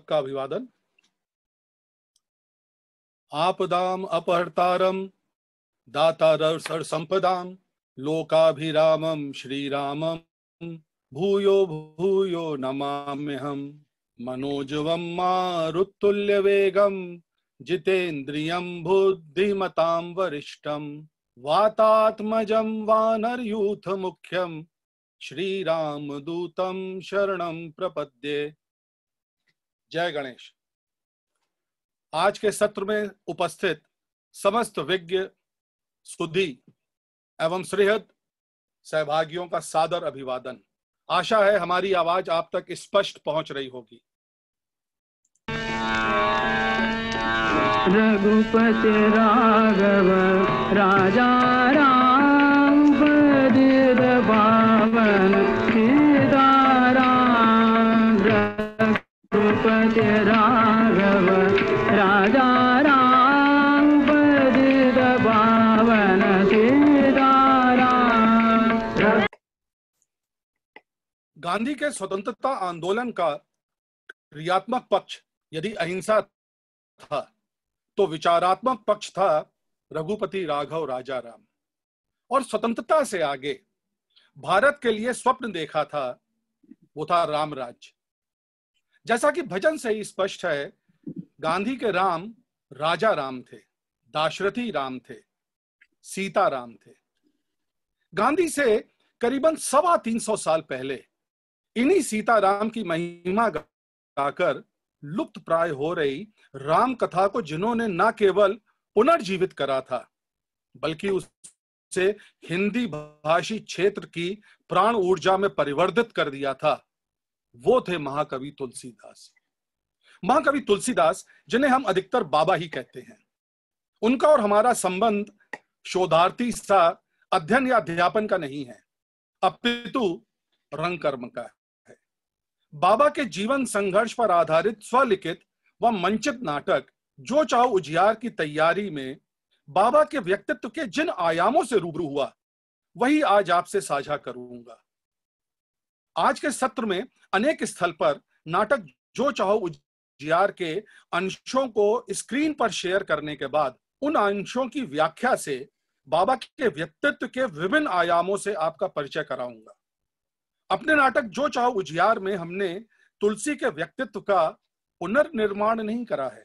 सबका अभिवादन। आपदाम अपहर्तारम दातारं सर्वसंपदां लोकाभिरामं श्रीरामं भूयो भूयो नमाम्यहम्। मनोजवं मारुतुल्यवेगं जितेन्द्रियं बुद्धिमतां वरिष्ठं वातात्मजं वानरयूथमुख्यं श्रीरामदूतं शरणं प्रपद्ये। जय गणेश। आज के सत्र में उपस्थित समस्त विज्ञ सुधी एवं सुहृद सहभागियों का सादर अभिवादन। आशा है हमारी आवाज आप तक स्पष्ट पहुंच रही होगी। रघुपति राघव राजा राम पतित पावन सीताराम। रघुपति राघव राजा राम पतित पावन सीताराम। गांधी के स्वतंत्रता आंदोलन का क्रियात्मक पक्ष यदि अहिंसा था तो विचारात्मक पक्ष था रघुपति राघव राजा राम। और स्वतंत्रता से आगे भारत के लिए स्वप्न देखा था, वो था राम राज्य। जैसा कि भजन से ही स्पष्ट है, गांधी के राम राजा राम थे, दाशरथी राम थे, सीता राम थे। गांधी से करीबन 325 साल पहले इन्हीं सीता राम की महिमा गाकर लुप्त प्राय हो रही राम कथा को जिन्होंने न केवल पुनर्जीवित करा था बल्कि उसे हिंदी भाषी क्षेत्र की प्राण ऊर्जा में परिवर्तित कर दिया था, वो थे महाकवि तुलसीदास। महाकवि तुलसीदास, जिन्हें हम अधिकतर बाबा ही कहते हैं। उनका और हमारा संबंध शोधार्थी सा अध्ययन या अध्यापन का नहीं है, अपितु रंग कर्म का है। बाबा के जीवन संघर्ष पर आधारित स्वलिखित व मंचित नाटक जो चाहो उजियार की तैयारी में बाबा के व्यक्तित्व के जिन आयामों से रूबरू हुआ, वही आज आपसे साझा करूंगा। आज के सत्र में अनेक स्थल पर नाटक जो चाहो उजियार के अंशों को स्क्रीन पर शेयर करने के बाद उन अंशों की व्याख्या से बाबा के व्यक्तित्व के विभिन्न आयामों से आपका परिचय कराऊंगा। अपने नाटक जो चाहो उजियार में हमने तुलसी के व्यक्तित्व का पुनर्निर्माण नहीं करा है,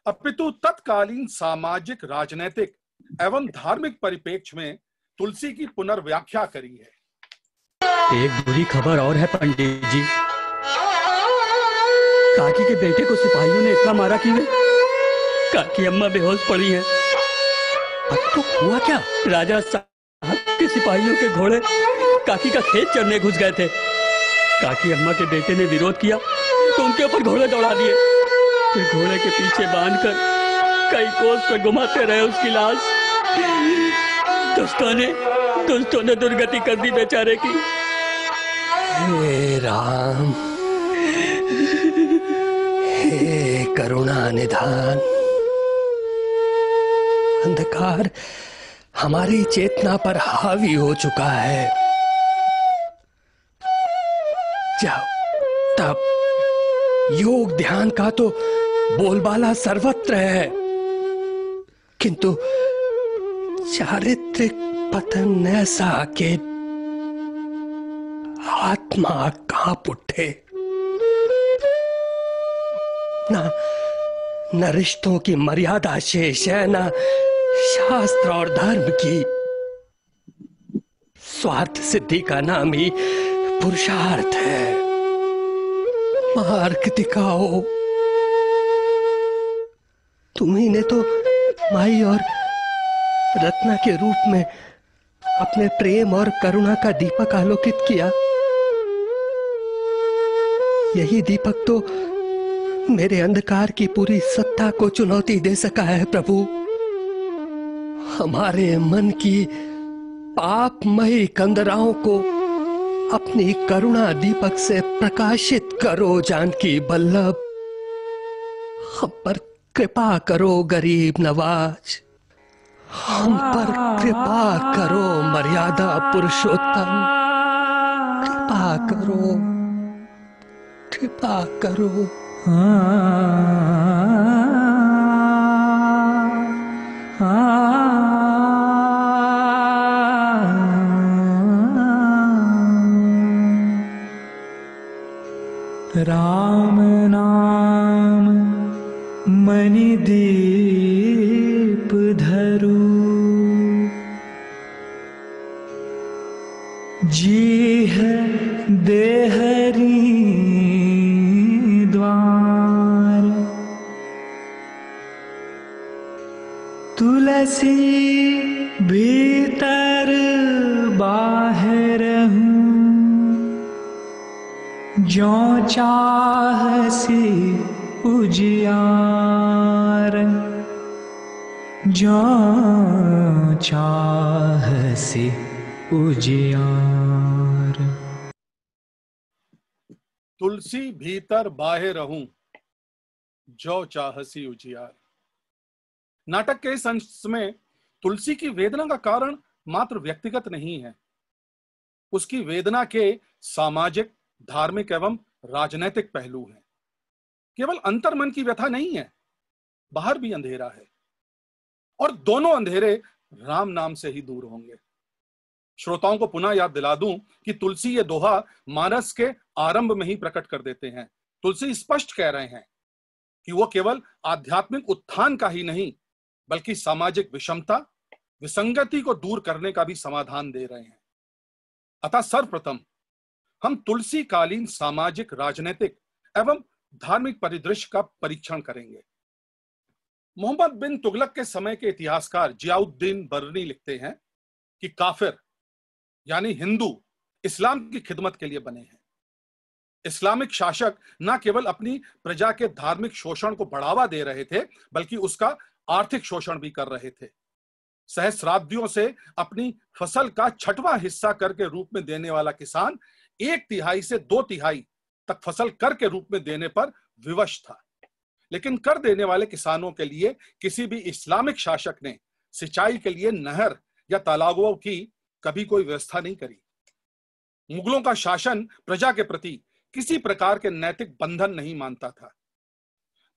अपितु तत्कालीन सामाजिक, राजनैतिक एवं धार्मिक परिप्रेक्ष्य में तुलसी की पुनर्व्याख्या करी है। एक बुरी खबर और है पंडित जी। काकी के बेटे को सिपाहियों ने इतना मारा कि काकी अम्मा बेहोश पड़ी हैं। अब तो हुआ क्या? राजा साहब के सिपाहियों के घोड़े काकी का खेत चरने घुस गए थे। काकी अम्मा के बेटे ने विरोध किया तो उनके ऊपर घोड़े दौड़ा दिए। फिर घोड़े के पीछे बांधकर कई कोस पे घुमाते रहे उसकी लाश। दुष्टों ने दुर्गति कर दी बेचारे की। हे राम, हे करुणा निधान। अंधकार हमारी चेतना पर हावी हो चुका है। जाओ, तब योग ध्यान का तो बोलबाला सर्वत्र है, किंतु चारित्रिक पतन ऐसा कि आत्मा कांप उठे। न रिश्तों की मर्यादा शेष है, न शास्त्र और धर्म की। स्वार्थ सिद्धि का नाम ही पुरुषार्थ है। मार्ग दिखाओ। तुम्ही ने तो माई और रत्ना के रूप में अपने प्रेम और करुणा का दीपक आलोकित किया। यही दीपक तो मेरे अंधकार की पूरी सत्ता को चुनौती दे सका है प्रभु। हमारे मन की पापमयी कंदराओं को अपनी करुणा दीपक से प्रकाशित करो जानकी बल्लभ। हम पर कृपा करो गरीब नवाज। हम पर कृपा करो मर्यादा पुरुषोत्तम। कृपा करो, कृपा करो। राम नाम मणि दीप धरू, जी है देहरी द्वार, तुलसी भीतर बाहर हूँ, ज्यों चाहसी उजियार, ज्यों चाहसी उजियार। तुलसी भीतर बाहर रहूं, जो चाहसी उजियार। नाटक के इस अंश में तुलसी की वेदना का कारण मात्र व्यक्तिगत नहीं है, उसकी वेदना के सामाजिक, धार्मिक एवं राजनैतिक पहलू हैं। केवल अंतर्मन की व्यथा नहीं है, बाहर भी अंधेरा है, और दोनों अंधेरे राम नाम से ही दूर होंगे। श्रोताओं को पुनः याद दिला दूं कि तुलसी ये दोहा मानस के आरंभ में ही प्रकट कर देते हैं। तुलसी स्पष्ट कह रहे हैं कि वो केवल आध्यात्मिक उत्थान का ही नहीं, बल्कि सामाजिक विषमता, विसंगति को दूर करने का भी समाधान दे रहे हैं। अतः सर्वप्रथम हम तुलसी कालीन सामाजिक, राजनीतिक एवं धार्मिक परिदृश्य का परीक्षण करेंगे। मोहम्मद बिन तुगलक के समय के इतिहासकार जियाउद्दीन बर्नी लिखते हैं कि काफिर यानी हिंदू इस्लाम की खिदमत के लिए बने हैं। इस्लामिक शासक न केवल अपनी प्रजा के धार्मिक शोषण को बढ़ावा दे रहे थे, बल्कि उसका आर्थिक शोषण भी कर रहे थे। सहस्राब्दियों से अपनी फसल का 6वां हिस्सा कर के रूप में देने वाला किसान 1/3 से 2/3 तक फसल कर के रूप में देने पर विवश था। लेकिन कर देने वाले किसानों के लिए किसी भी इस्लामिक शासक ने सिंचाई के लिए नहर या तालाबों की कभी कोई व्यवस्था नहीं करी। मुगलों का शासन प्रजा के प्रति किसी प्रकार के नैतिक बंधन नहीं मानता था।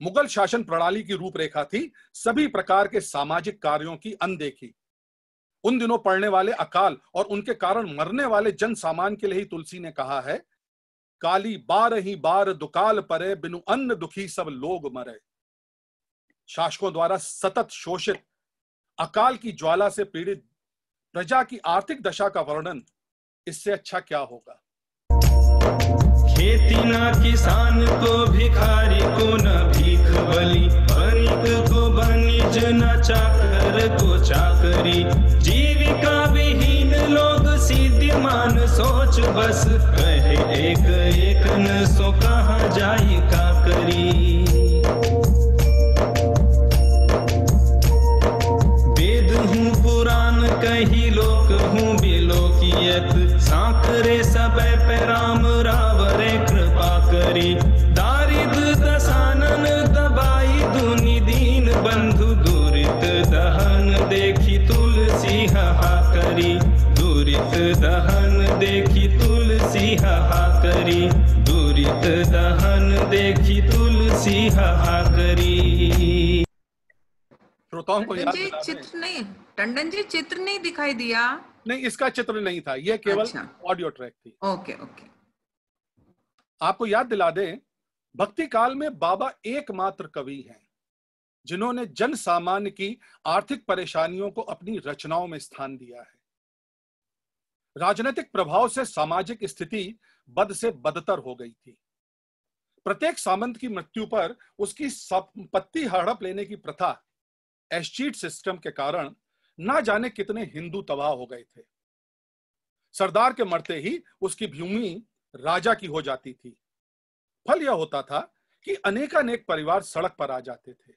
मुगल शासन प्रणाली की रूपरेखा थी सभी प्रकार के सामाजिक कार्यों की अनदेखी। उन दिनों पड़ने वाले अकाल और उनके कारण मरने वाले जन सामान के लिए ही तुलसी ने कहा है, काली बार ही बार दुकाल परे, बिनु अन्न दुखी सब लोग मरे। शासकों द्वारा सतत शोषित, अकाल की ज्वाला से पीड़ित प्रजा की आर्थिक दशा का वर्णन इससे अच्छा क्या होगा। खेती ना किसान को, भिखारी को न भीख बली, बनिक को बनिज न चाकर को चाकरी। जीविका विहीन लोग सीधिमान सोच बस, कहे एक एक न सो कहाँ जाई का करी। वेद हूँ पुराण कही लोक हूँ बिलोकियत, साकरे सब पे राम रावरे कृपा करी। दारिद दसानन दबाई दुनि दीन बंधु, दुरित दहन देखी तुलसी हाहा करी। दुरित दहन देखी तुलसी हाहा करी, दुरित दहन देखी तुलसी हाहा करी। श्रोताओं को याद जी चित्र नहीं, टंडन जी चित्र नहीं दिखाई दिया। नहीं, इसका चित्र नहीं था, यह केवल ऑडियो ट्रैक थी। Okay okay. आपको याद दिला दें, भक्ति काल में बाबा एकमात्र कवि हैं जिन्होंने जन सामान्य की आर्थिक परेशानियों को अपनी रचनाओं में स्थान दिया है। राजनीतिक प्रभाव से सामाजिक स्थिति बद से बदतर हो गई थी। प्रत्येक सामंत की मृत्यु पर उसकी संपत्ति हड़प लेने की प्रथा, एस्चीट सिस्टम के कारण ना जाने कितने हिंदू तबाह हो गए थे। सरदार के मरते ही उसकी भूमि राजा की हो जाती थी। फल यह होता था कि अनेकानेक परिवार सड़क पर आ जाते थे।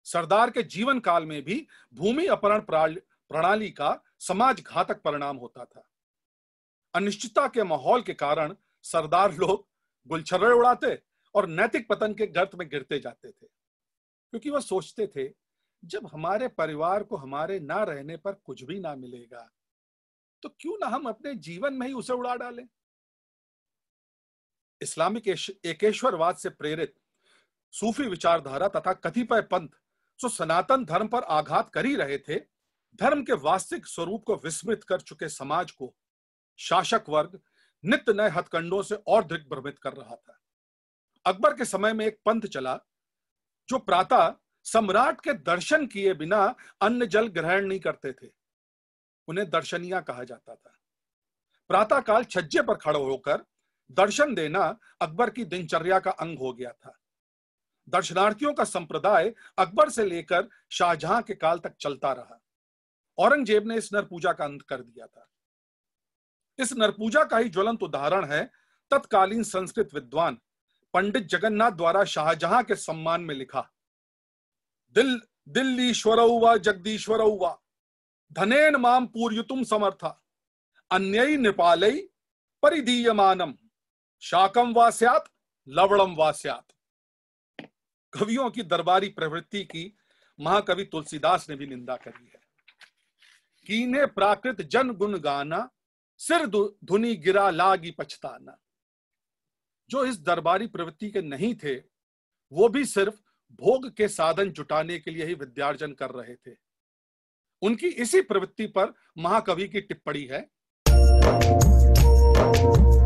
सरदार के जीवन काल में भी भूमि अपहरण प्रणाली का समाज घातक परिणाम होता था। अनिश्चितता के माहौल के कारण सरदार लोग गुलछर्रे उड़ाते और नैतिक पतन के गर्त में गिरते जाते थे, क्योंकि वह सोचते थे जब हमारे परिवार को हमारे ना रहने पर कुछ भी ना मिलेगा तो क्यों ना हम अपने जीवन में ही उसे उड़ा डालें। इस्लामिक एकेश्वरवाद से प्रेरित सूफी विचारधारा तथा कतिपय पंथ जो सनातन धर्म पर आघात कर ही रहे थे, धर्म के वास्तविक स्वरूप को विस्मृत कर चुके समाज को शासक वर्ग नित्य नए हथकंडों से और दिग्भ्रमित कर रहा था। अकबर के समय में एक पंथ चला जो प्रातः सम्राट के दर्शन किए बिना अन्न जल ग्रहण नहीं करते थे। उन्हें दर्शनिया कहा जाता था। प्रातः काल छज्जे पर खड़े होकर दर्शन देना अकबर की दिनचर्या का अंग हो गया था। दर्शनार्थियों का संप्रदाय अकबर से लेकर शाहजहां के काल तक चलता रहा। औरंगजेब ने इस नरपूजा का अंत कर दिया था। इस नरपूजा का ही ज्वलंत उदाहरण है तत्कालीन संस्कृत विद्वान पंडित जगन्नाथ द्वारा शाहजहां के सम्मान में लिखा दिल्लीश्वरौ वा जगदीश्वरौ वा धनेन माम पूर्युतुम समर्था अन्यै नृपालै परिदीयमानम शाकम वा स्यात् लवणम वा स्यात्। कवियों की दरबारी प्रवृत्ति की महाकवि तुलसीदास ने भी निंदा करी है। कीने प्राकृत जन गुण गाना सिर धुनी गिरा लागी पछताना। जो इस दरबारी प्रवृत्ति के नहीं थे वो भी सिर्फ भोग के साधन जुटाने के लिए ही विद्यार्जन कर रहे थे। उनकी इसी प्रवृत्ति पर महाकवि की टिप्पणी है।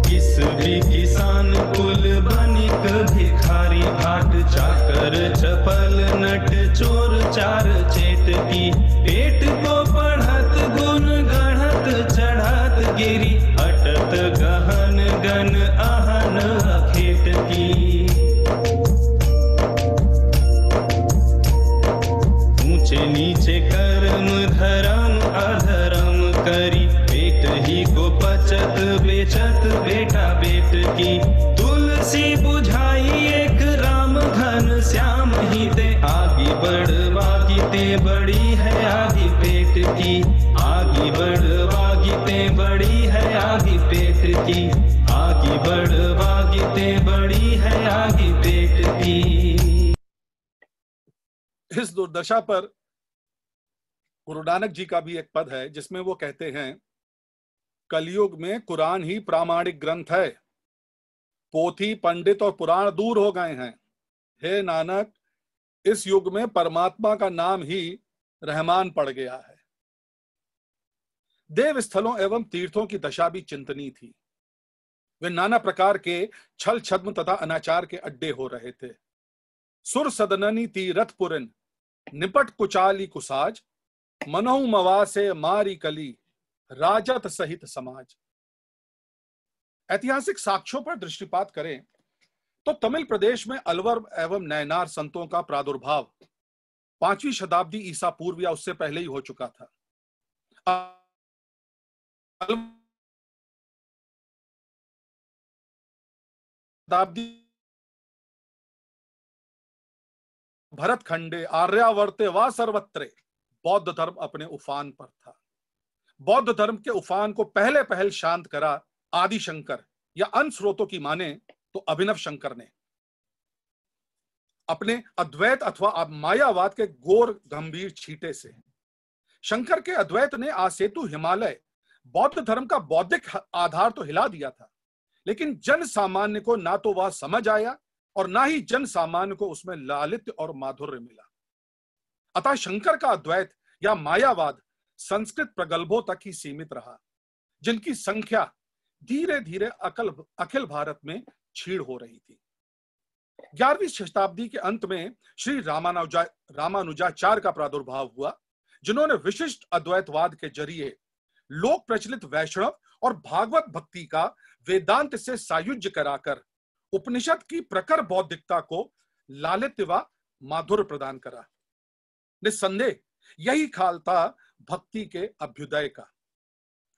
किस भी किसान कुल बनिक भिखारी भाट चाकर चपल नट चोर चार चेट की पेट को पढ़त गुण गढ़त चढ़त गिरी अटत गहन गन आहन अखेट की। ऊंचे नीचे कर्म धर्म अधर्म करी पेट ही को पचत बेचत बेटा बेट की। तुलसी बुझाई एक राम घन श्याम ही ते आगे बढ़वागी ते बड़ी है आगे पेट की। आगे बढ़वागी ते बड़ी है आगे पेट की। आगे बढ़वागी ते बड़ी है आगे पेट की। इस दुर्दशा पर गुरु नानक जी का भी एक पद है जिसमें वो कहते हैं, कलयुग में कुरान ही प्रामाणिक ग्रंथ है, पोथी पंडित और पुराण दूर हो गए हैं। हे नानक, इस युग में परमात्मा का नाम ही रहमान पड़ गया है। देव स्थलों एवं तीर्थों की दशा भी चिंतनीय थी। वे नाना प्रकार के छल छद्म तथा अनाचार के अड्डे हो रहे थे। सुर सदननी तीरथ पुरन निपट कुचाली कुसाज मनहु मवासे मारी कली राजत सहित समाज। ऐतिहासिक साक्ष्यों पर दृष्टिपात करें तो तमिल प्रदेश में अलवर एवं नयनार संतों का प्रादुर्भाव 5वीं शताब्दी ईसा पूर्व या उससे पहले ही हो चुका था। शताब्दी भरत खंडे आर्यावर्ते व सर्वत्रे बौद्ध धर्म अपने उफान पर था। बौद्ध धर्म के उफान को पहले पहल शांत करा आदि शंकर या अन्य स्रोतों की माने तो अभिनव शंकर ने अपने अद्वैत अथवा मायावाद के गोर गंभीर छींटे से। शंकर के अद्वैत ने आसेतु हिमालय बौद्ध धर्म का बौद्धिक आधार तो हिला दिया था, लेकिन जन सामान्य को ना तो वह समझ आया और ना ही जन सामान्य को उसमें लालित्य और माधुर्य मिला। अतः शंकर का अद्वैत या मायावाद संस्कृत प्रगल्भों तक ही सीमित रहा, जिनकी संख्या धीरे धीरे अखिल भारत में छीड़ हो रही थी। 11वीं शताब्दी के अंत में श्री रामानुजाचार्य का प्रादुर्भाव हुआ, जिन्होंने विशिष्ट अद्वैतवाद के जरिए लोक प्रचलित वैष्णव और भागवत भक्ति का वेदांत से सायुज्य कराकर उपनिषद की प्रखर बौद्धिकता को लालित्य व माधुर्य प्रदान करा। निस्संदेह यही काल था भक्ति के अभ्युदय का।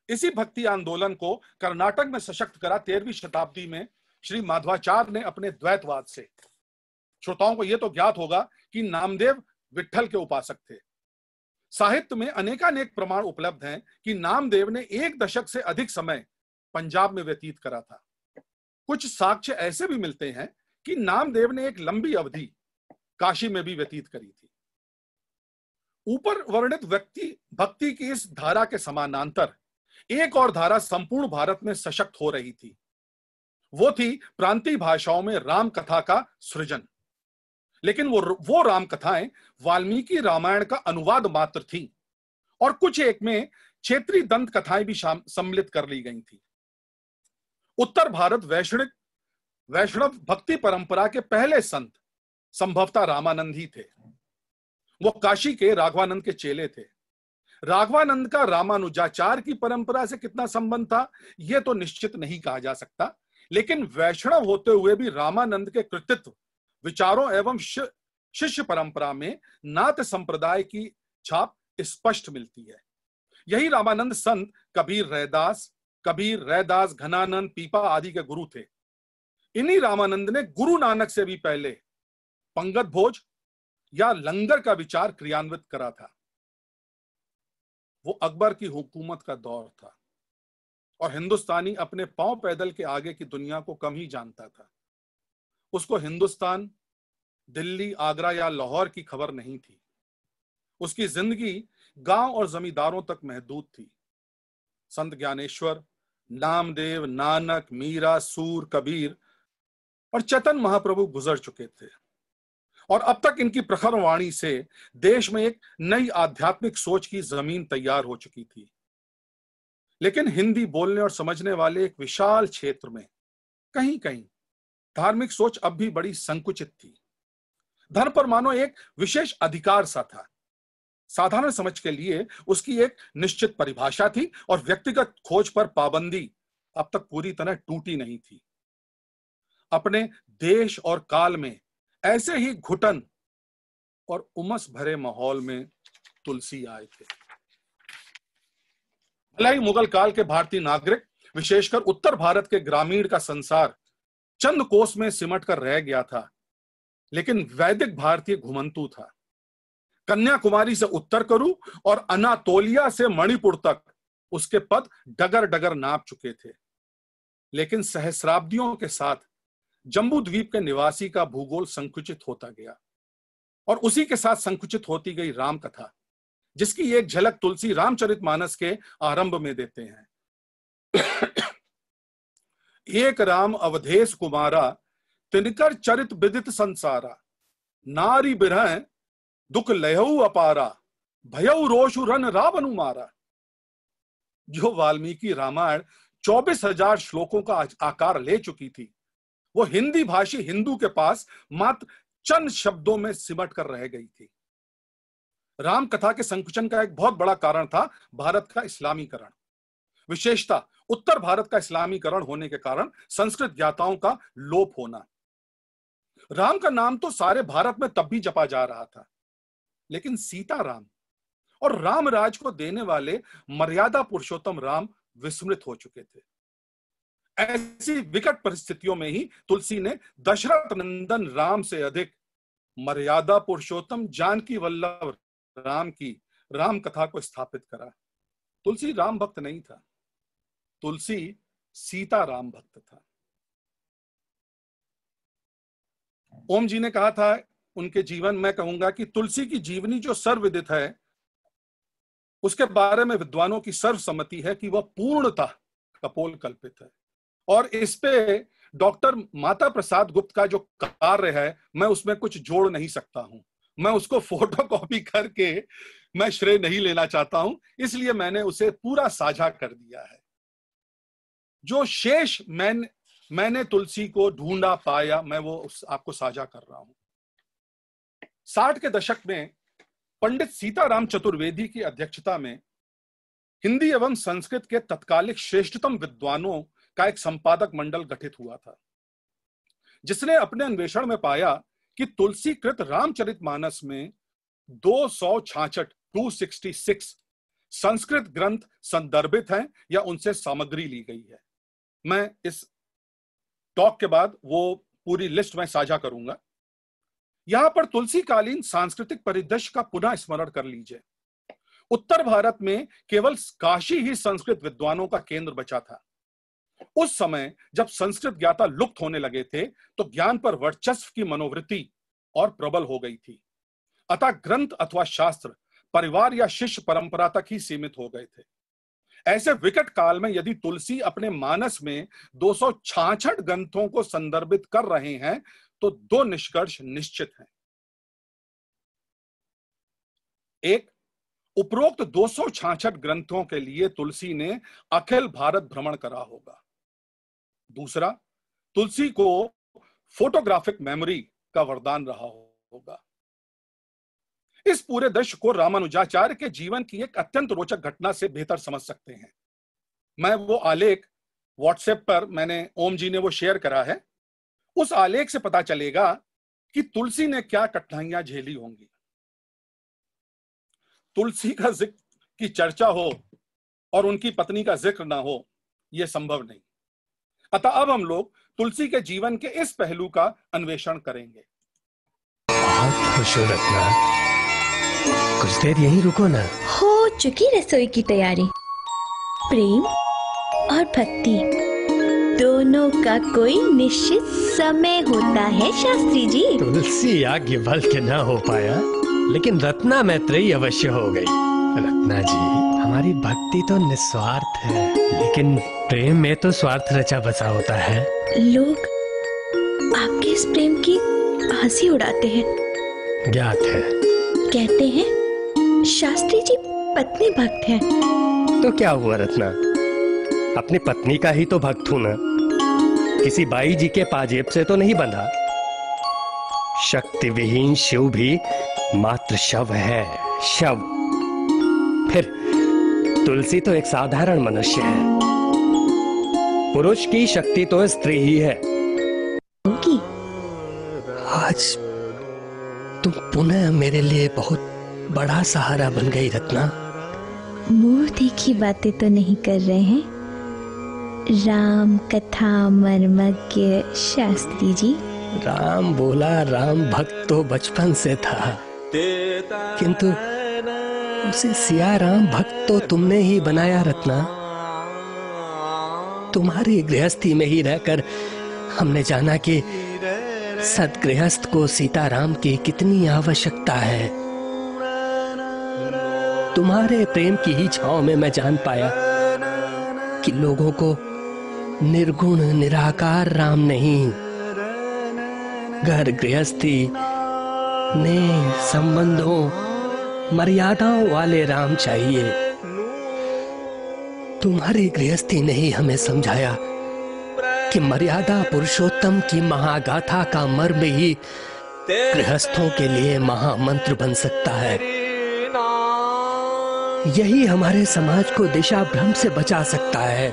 इसी भक्ति आंदोलन को कर्नाटक में सशक्त करा 13वीं शताब्दी में श्री माधवाचार्य ने अपने द्वैतवाद से। श्रोताओं को यह तो ज्ञात होगा कि नामदेव विट्ठल के उपासक थे। साहित्य में अनेकानेक प्रमाण उपलब्ध हैं कि नामदेव ने 1 दशक से अधिक समय पंजाब में व्यतीत करा था। कुछ साक्ष्य ऐसे भी मिलते हैं कि नामदेव ने एक लंबी अवधि काशी में भी व्यतीत करी थी। ऊपर वर्णित भक्ति की इस धारा के समानांतर एक और धारा संपूर्ण भारत में सशक्त हो रही थी। वो थी प्रांतीय भाषाओं में राम कथा का सृजन। लेकिन वो राम कथाएं वाल्मीकि रामायण का अनुवाद मात्र थी और कुछ एक में क्षेत्रीय दंत कथाएं भी सम्मिलित कर ली गई थी। उत्तर भारत वैष्णव भक्ति परंपरा के पहले संत संभवतः रामानंद ही थे। वो काशी के राघवानंद के चेले थे। राघवानंद का रामानुजाचार की परंपरा से कितना संबंध था यह तो निश्चित नहीं कहा जा सकता, लेकिन वैष्णव होते हुए भी रामानंद के कृतित्व, विचारों एवं शिष्य परंपरा में नाथ संप्रदाय की छाप स्पष्ट मिलती है। यही रामानंद संत कबीर रैदास, घनानंद, पीपा आदि के गुरु थे। इन्हीं रामानंद ने गुरु नानक से भी पहले पंगत भोज या लंगर का विचार क्रियान्वित करा था। वो अकबर की हुकूमत का दौर था और हिंदुस्तानी अपने पांव पैदल के आगे की दुनिया को कम ही जानता था। उसको हिंदुस्तान, दिल्ली, आगरा या लाहौर की खबर नहीं थी। उसकी जिंदगी गांव और जमींदारों तक महदूद थी। संत ज्ञानेश्वर, नामदेव, नानक, मीरा, सूर, कबीर और चैतन्य महाप्रभु गुजर चुके थे और अब तक इनकी प्रखर वाणी से देश में एक नई आध्यात्मिक सोच की जमीन तैयार हो चुकी थी। लेकिन हिंदी बोलने और समझने वाले एक विशाल क्षेत्र में कहीं कहीं धार्मिक सोच अब भी बड़ी संकुचित थी। धर्म पर मानो एक विशेष अधिकार सा था। साधारण समझ के लिए उसकी एक निश्चित परिभाषा थी और व्यक्तिगत खोज पर पाबंदी अब तक पूरी तरह टूटी नहीं थी। अपने देश और काल में ऐसे ही घुटन और उमस भरे माहौल में तुलसी आए थे। भले ही मुगल काल के भारतीय नागरिक, विशेषकर उत्तर भारत के ग्रामीण का संसार चंद कोस में सिमट कर रह गया था, लेकिन वैदिक भारतीय घुमंतु था। कन्याकुमारी से उत्तर करु और अनातोलिया से मणिपुर तक उसके पद डगर डगर नाप चुके थे। लेकिन सहस्राब्दियों के साथ जम्बू द्वीप के निवासी का भूगोल संकुचित होता गया और उसी के साथ संकुचित होती गई राम कथा, जिसकी एक झलक तुलसी रामचरितमानस के आरंभ में देते हैं। एक राम अवधेश कुमारा, तिनकर चरित विदित संसारा, नारी बिरह दुख लहऊ अपारा, भयऊ रोषु रन रावणु मारा। जो वाल्मीकि रामायण 24,000 श्लोकों का आकार ले चुकी थी, वो हिंदी भाषी हिंदू के पास मात्र चंद शब्दों में सिमट कर रह गई थी। राम कथा के संकुचन का एक बहुत बड़ा कारण था भारत का इस्लामीकरण, विशेषता उत्तर भारत का इस्लामीकरण होने के कारण संस्कृत ज्ञाताओं का लोप होना। राम का नाम तो सारे भारत में तब भी जपा जा रहा था, लेकिन सीताराम और रामराज को देने वाले मर्यादा पुरुषोत्तम राम विस्मृत हो चुके थे। ऐसी विकट परिस्थितियों में ही तुलसी ने दशरथ नंदन राम से अधिक मर्यादा पुरुषोत्तम जानकी वल्लभ राम की राम कथा को स्थापित करा। तुलसी राम भक्त नहीं था, तुलसी सीता राम भक्त था। ओम जी ने कहा था उनके जीवन में, कहूंगा कि तुलसी की जीवनी जो सर्वविदित है, उसके बारे में विद्वानों की सर्वसम्मति है कि वह पूर्णतः कपोल कल्पित है और इस पे डॉक्टर माता प्रसाद गुप्त का जो कार्य है, मैं उसमें कुछ जोड़ नहीं सकता हूं। मैं उसको फोटोकॉपी करके मैं श्रेय नहीं लेना चाहता हूं, इसलिए मैंने उसे पूरा साझा कर दिया है। जो शेष मैंने तुलसी को ढूंढा पाया, मैं वो आपको साझा कर रहा हूं। 60 के दशक में पंडित सीताराम चतुर्वेदी की अध्यक्षता में हिंदी एवं संस्कृत के तत्कालिक श्रेष्ठतम विद्वानों का एक संपादक मंडल गठित हुआ था, जिसने अपने अन्वेषण में पाया कि तुलसीकृत रामचरितमानस में 266 संस्कृत ग्रंथ संदर्भित हैं या उनसे सामग्री ली गई है। मैं इस टॉक के बाद वो पूरी लिस्ट में साझा करूंगा। यहां पर तुलसीकालीन सांस्कृतिक परिदृश्य का पुनः स्मरण कर लीजिए। उत्तर भारत में केवल काशी ही संस्कृत विद्वानों का केंद्र बचा था। उस समय जब संस्कृत ज्ञाता लुप्त होने लगे थे, तो ज्ञान पर वर्चस्व की मनोवृत्ति और प्रबल हो गई थी। अतः ग्रंथ अथवा शास्त्र परिवार या शिष्य परंपरा तक ही सीमित हो गए थे। ऐसे विकट काल में यदि तुलसी अपने मानस में 266 ग्रंथों को संदर्भित कर रहे हैं, तो दो निष्कर्ष निश्चित हैं। एक, उपरोक्त 266 ग्रंथों के लिए तुलसी ने अखिल भारत भ्रमण करा होगा। दूसरा, तुलसी को फोटोग्राफिक मेमोरी का वरदान रहा होगा। इस पूरे दृश्य को रामानुजाचार्य के जीवन की एक अत्यंत रोचक घटना से बेहतर समझ सकते हैं। मैं वो आलेख व्हाट्सएप पर मैंने ओम जी ने वो शेयर करा है। उस आलेख से पता चलेगा कि तुलसी ने क्या कठिनाइयां झेली होंगी। तुलसी का जिक्र की चर्चा हो और उनकी पत्नी का जिक्र ना हो, यह संभव नहीं। अतः अब हम लोग तुलसी के जीवन के इस पहलू का अन्वेषण करेंगे। बहुत खुश हो रत्ना, कुछ देर यहीं रुको ना। हो चुकी रसोई की तैयारी। प्रेम और भक्ति दोनों का कोई निश्चित समय होता है शास्त्री जी। तुलसी याज्ञवल्क्य के न हो पाया, लेकिन रत्ना मैत्रेयी अवश्य हो गई। रत्ना जी, हमारी भक्ति तो निस्वार्थ है, लेकिन प्रेम में तो स्वार्थ रचा बसा होता है। लोग आपके इस प्रेम की हंसी उड़ाते हैं। ज्ञात है। कहते हैं शास्त्री जी पत्नी भक्त हैं। तो क्या हुआ रत्ना, अपनी पत्नी का ही तो भक्त हूं ना। किसी बाई जी के पाजेब से तो नहीं बंधा। शक्ति विहीन शिव भी मात्र शव है, शव। फिर तुलसी तो एक साधारण मनुष्य है। पुरुष की शक्ति तो स्त्री ही है। आज तुम पुनः मेरे लिए बहुत बड़ा सहारा बन गई रत्ना। मुंह देखी बातें तो नहीं कर रहे हैं राम कथा मर्मज्ञ शास्त्री जी। राम बोला राम भक्त तो बचपन से था, किंतु उसे सिया राम भक्त तो तुमने ही बनाया रत्ना। तुम्हारी गृहस्थी में ही रहकर हमने जाना कि सदगृहस्थ को सीताराम की कितनी आवश्यकता है। तुम्हारे प्रेम की ही छांव में मैं जान पाया कि लोगों को निर्गुण निराकार राम नहीं, घर गृहस्थी ने संबंधों मर्यादाओं वाले राम चाहिए। तुम्हारी गृहस्थी ने ही हमें समझाया कि मर्यादा पुरुषोत्तम की महागाथा का मर्म ही गृहस्थों के लिए महामंत्र बन सकता है। यही हमारे समाज को दिशा भ्रम से बचा सकता है।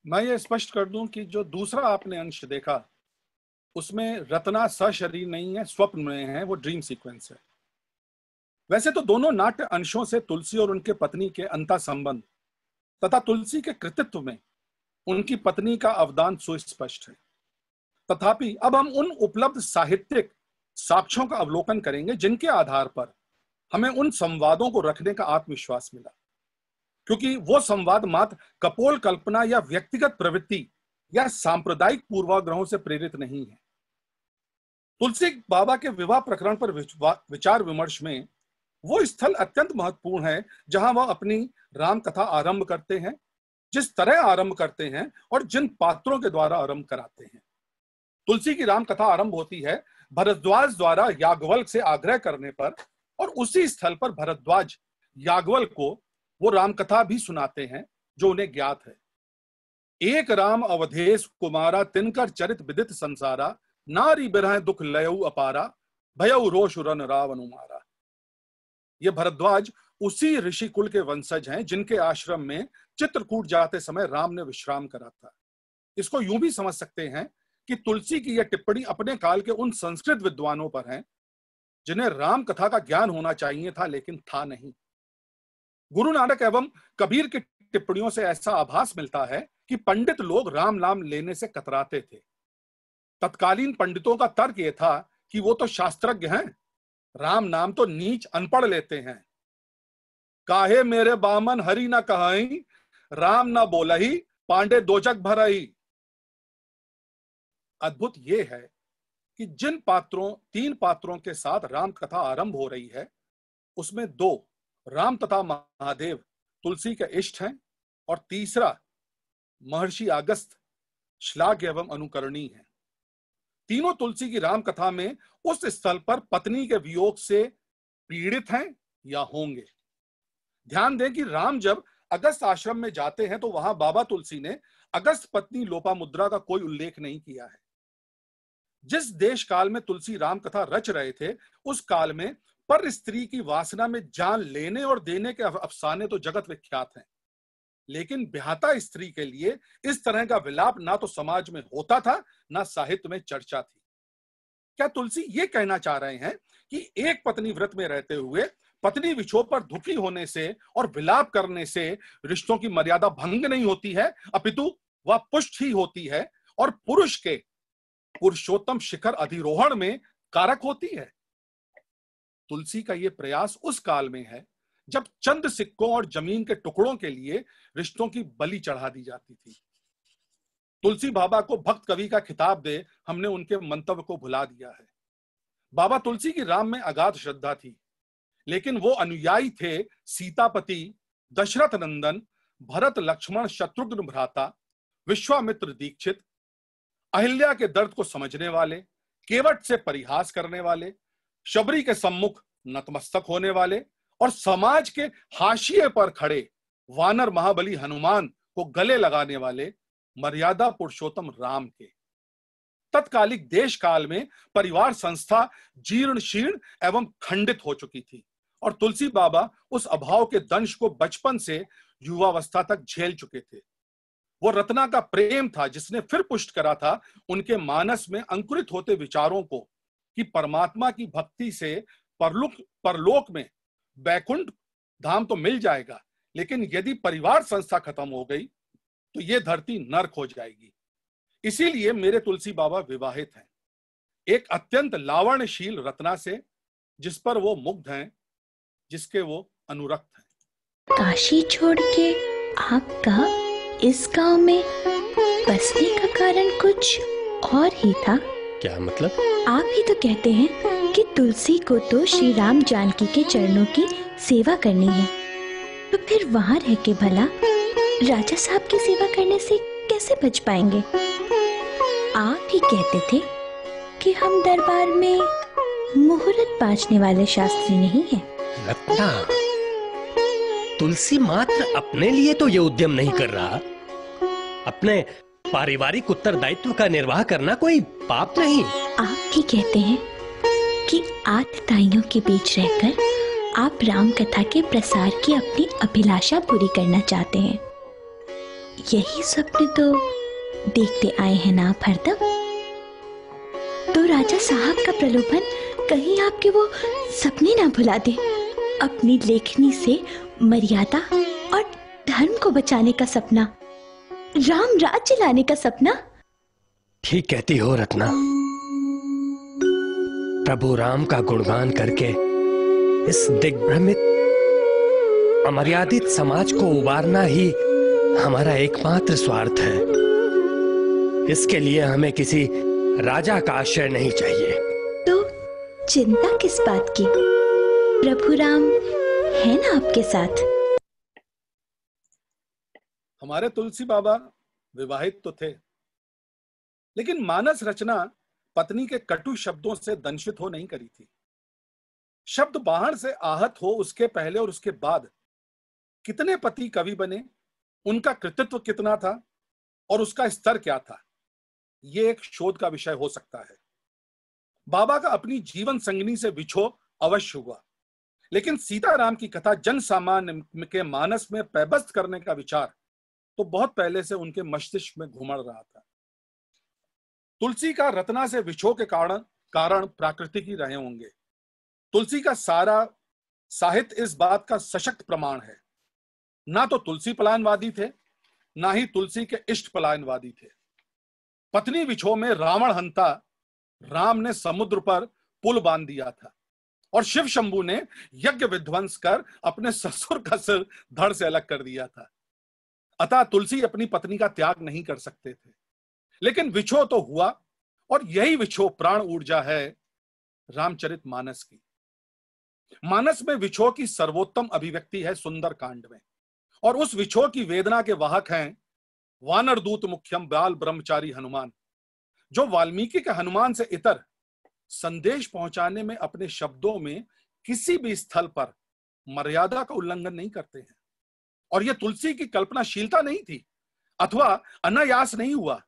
मैं ये स्पष्ट कर दूं कि जो दूसरा आपने अंश देखा उसमें रत्ना सशरीर नहीं है, स्वप्न में है, वो ड्रीम सीक्वेंस है। वैसे तो दोनों नाट्य अंशों से तुलसी और उनके पत्नी के अंतः संबंध तथा तुलसी के कृतित्व में उनकी पत्नी का अवदान सुस्पष्ट है। तथापि अब हम उन उपलब्ध साहित्यिक साक्ष्यों का अवलोकन करेंगे जिनके आधार पर हमें उन संवादों को रखने का आत्मविश्वास मिला, क्योंकि वो संवाद मात्र कपोल कल्पना या व्यक्तिगत प्रवृत्ति या सांप्रदायिक पूर्वाग्रहों से प्रेरित नहीं है। तुलसी बाबा के विवाह प्रकरण पर विचार विमर्श में वो स्थल अत्यंत महत्वपूर्ण है जहां वह अपनी राम कथा आरंभ करते हैं, जिस तरह आरंभ करते हैं और जिन पात्रों के द्वारा आरंभ कराते हैं। तुलसी की राम कथा आरंभ होती है भरद्वाज द्वारा याज्ञवल्क्य से आग्रह करने पर, और उसी स्थल पर भरद्वाज याज्ञवल्क्य को वो राम कथा भी सुनाते हैं जो उन्हें ज्ञात है। एक राम अवधेश कुमारा, तिनकर चरित विदित संसारा, नारी बिरह दुख लयऊ अपारा, भयऊ रोष रन रावण मारा। ये भरद्वाज उसी ऋषि कुल के वंशज हैं जिनके आश्रम में चित्रकूट जाते समय राम ने विश्राम करा था। इसको यूं भी समझ सकते हैं कि तुलसी की यह टिप्पणी अपने काल के उन संस्कृत विद्वानों पर है जिन्हें राम कथा का ज्ञान होना चाहिए था लेकिन था नहीं। गुरु नानक एवं कबीर की टिप्पणियों से ऐसा आभास मिलता है कि पंडित लोग राम नाम लेने से कतराते थे। तत्कालीन पंडितों का तर्क यह था कि वो तो शास्त्रज्ञ हैं, राम नाम तो नीच अनपढ़ लेते हैं। काहे मेरे बामन हरि न कहई, राम न बोलही, पांडे दोजक भरई। अद्भुत यह है कि जिन तीन पात्रों के साथ राम कथा आरंभ हो रही है उसमें दो राम तथा महादेव तुलसी के इष्ट हैं और तीसरा महर्षि अगस्त्य श्लाघ्य एवं अनुकरणीय है। तीनों तुलसी की राम कथा में उस स्थल पर पत्नी के वियोग से पीड़ित हैं या होंगे। ध्यान दें कि राम जब अगस्त आश्रम में जाते हैं तो वहां बाबा तुलसी ने अगस्त पत्नी लोपामुद्रा का कोई उल्लेख नहीं किया है। जिस देश काल में तुलसी राम कथा रच रहे थे, उस काल में पर स्त्री की वासना में जान लेने और देने के अफसाने तो जगत विख्यात हैं, लेकिन ब्याहता स्त्री के लिए इस तरह का विलाप ना तो समाज में होता था, ना साहित्य में चर्चा थी। क्या तुलसी ये कहना चाह रहे हैं कि एक पत्नी व्रत में रहते हुए पत्नी विछोह पर दुखी होने से और विलाप करने से रिश्तों की मर्यादा भंग नहीं होती है, अपितु वह पुष्ट ही होती है और पुरुष के पुरुषोत्तम शिखर अधिरोहण में कारक होती है? तुलसी का यह प्रयास उस काल में है जब चंद सिक्कों और जमीन के टुकड़ों के लिए रिश्तों की बलि चढ़ा दी जाती थी। तुलसी बाबा को भक्त कवि का खिताब दे हमने उनके मंतव्य को भुला दिया है। बाबा तुलसी की राम में अगाध श्रद्धा थी, लेकिन वो अनुयायी थे सीतापति, दशरथ नंदन, भरत लक्ष्मण शत्रुघ्न भ्राता, विश्वामित्र दीक्षित, अहिल्या के दर्द को समझने वाले, केवट से परिहास करने वाले, शबरी के सम्मुख नतमस्तक होने वाले और समाज के हाशिए पर खड़े वानर महाबली हनुमान को गले लगाने वाले मर्यादा पुरुषोत्तम राम के। तत्कालिक देश काल में परिवार संस्था जीर्ण शीर्ण एवं खंडित हो चुकी थी और तुलसी बाबा उस अभाव के दंश को बचपन से युवावस्था तक झेल चुके थे। वो रत्ना का प्रेम था जिसने फिर पुष्ट करा था उनके मानस में अंकुरित होते विचारों को कि परमात्मा की भक्ति से परलोक में बैकुंठ धाम तो मिल जाएगा, लेकिन यदि परिवार संस्था खत्म हो गई तो ये धरती नर्क हो जाएगी। इसीलिए मेरे तुलसी बाबा विवाहित हैं, एक अत्यंत लावण्यशील रत्ना से, जिस पर वो मुग्ध हैं, जिसके वो अनुरक्त हैं। काशी छोड़ के आपका इस गांव में बसने का कारण कुछ और ही था? क्या मतलब? आप ही तो कहते हैं कि तुलसी को तो श्री राम जानकी के चरणों की सेवा करनी है, तो फिर वहां रह के भला राजा साहब की सेवा करने से कैसे बच पाएंगे? आप ही कहते थे कि हम दरबार में मुहूर्त बांचने वाले शास्त्री नहीं हैं। रत्ना, तुलसी मात्र अपने लिए तो ये उद्यम नहीं कर रहा। अपने पारिवारिक उत्तरदायित्व का निर्वाह करना कोई पाप नहीं। आप ही कहते हैं कि आतताइयों के बीच रहकर आप राम कथा के प्रसार की अपनी अभिलाषा पूरी करना चाहते हैं। यही स्वप्न तो देखते आए हैं ना आप हरदम। तो राजा साहब का प्रलोभन कहीं आपके वो सपने ना भुला दे, अपनी लेखनी से मर्यादा और धर्म को बचाने का सपना, राम राज्य लाने का सपना। ठीक कहती हो रत्ना। प्रभु राम का गुणगान करके इस दिग्भ्रमित अमर्यादित समाज को उबारना ही हमारा एकमात्र स्वार्थ है। इसके लिए हमें किसी राजा का आश्रय नहीं चाहिए। तो चिंता किस बात की? प्रभु राम है ना आपके साथ। हमारे तुलसी बाबा विवाहित तो थे, लेकिन मानस रचना पत्नी के कटु शब्दों से दंशित हो नहीं करी थी। शब्द बाहर से आहत हो उसके पहले और उसके बाद कितने पति कवि बने, उनका कृतित्व कितना था और उसका स्तर क्या था, यह एक शोध का विषय हो सकता है। बाबा का अपनी जीवन संगिनी से विछोह अवश्य हुआ, लेकिन सीताराम की कथा जन सामान्य के मानस में पैबस्त करने का विचार तो बहुत पहले से उनके मस्तिष्क में घुमड़ रहा था। तुलसी का रत्ना से विछोह के कारण प्राकृतिक ही रहे होंगे। तुलसी का सारा साहित्य इस बात का सशक्त प्रमाण है। ना तो तुलसी पलायनवादी थे, ना ही तुलसी के इष्ट पलायनवादी थे। पत्नी विछोह में रावण हंता राम ने समुद्र पर पुल बांध दिया था और शिव शंभू ने यज्ञ विध्वंस कर अपने ससुर का सिर धड़ से अलग कर दिया था। अतः तुलसी अपनी पत्नी का त्याग नहीं कर सकते थे, लेकिन विछोह तो हुआ और यही विछोह प्राण ऊर्जा है रामचरितमानस की। मानस में विछोह की सर्वोत्तम अभिव्यक्ति है सुंदर कांड में, और उस विछोह की वेदना के वाहक हैं वानर दूत मुख्यम बाल ब्रह्मचारी हनुमान। जो वाल्मीकि के हनुमान से इतर संदेश पहुंचाने में अपने शब्दों में किसी भी स्थल पर मर्यादा का उल्लंघन नहीं करते हैं। और यह तुलसी की कल्पनाशीलता नहीं थी अथवा अनायास नहीं हुआ।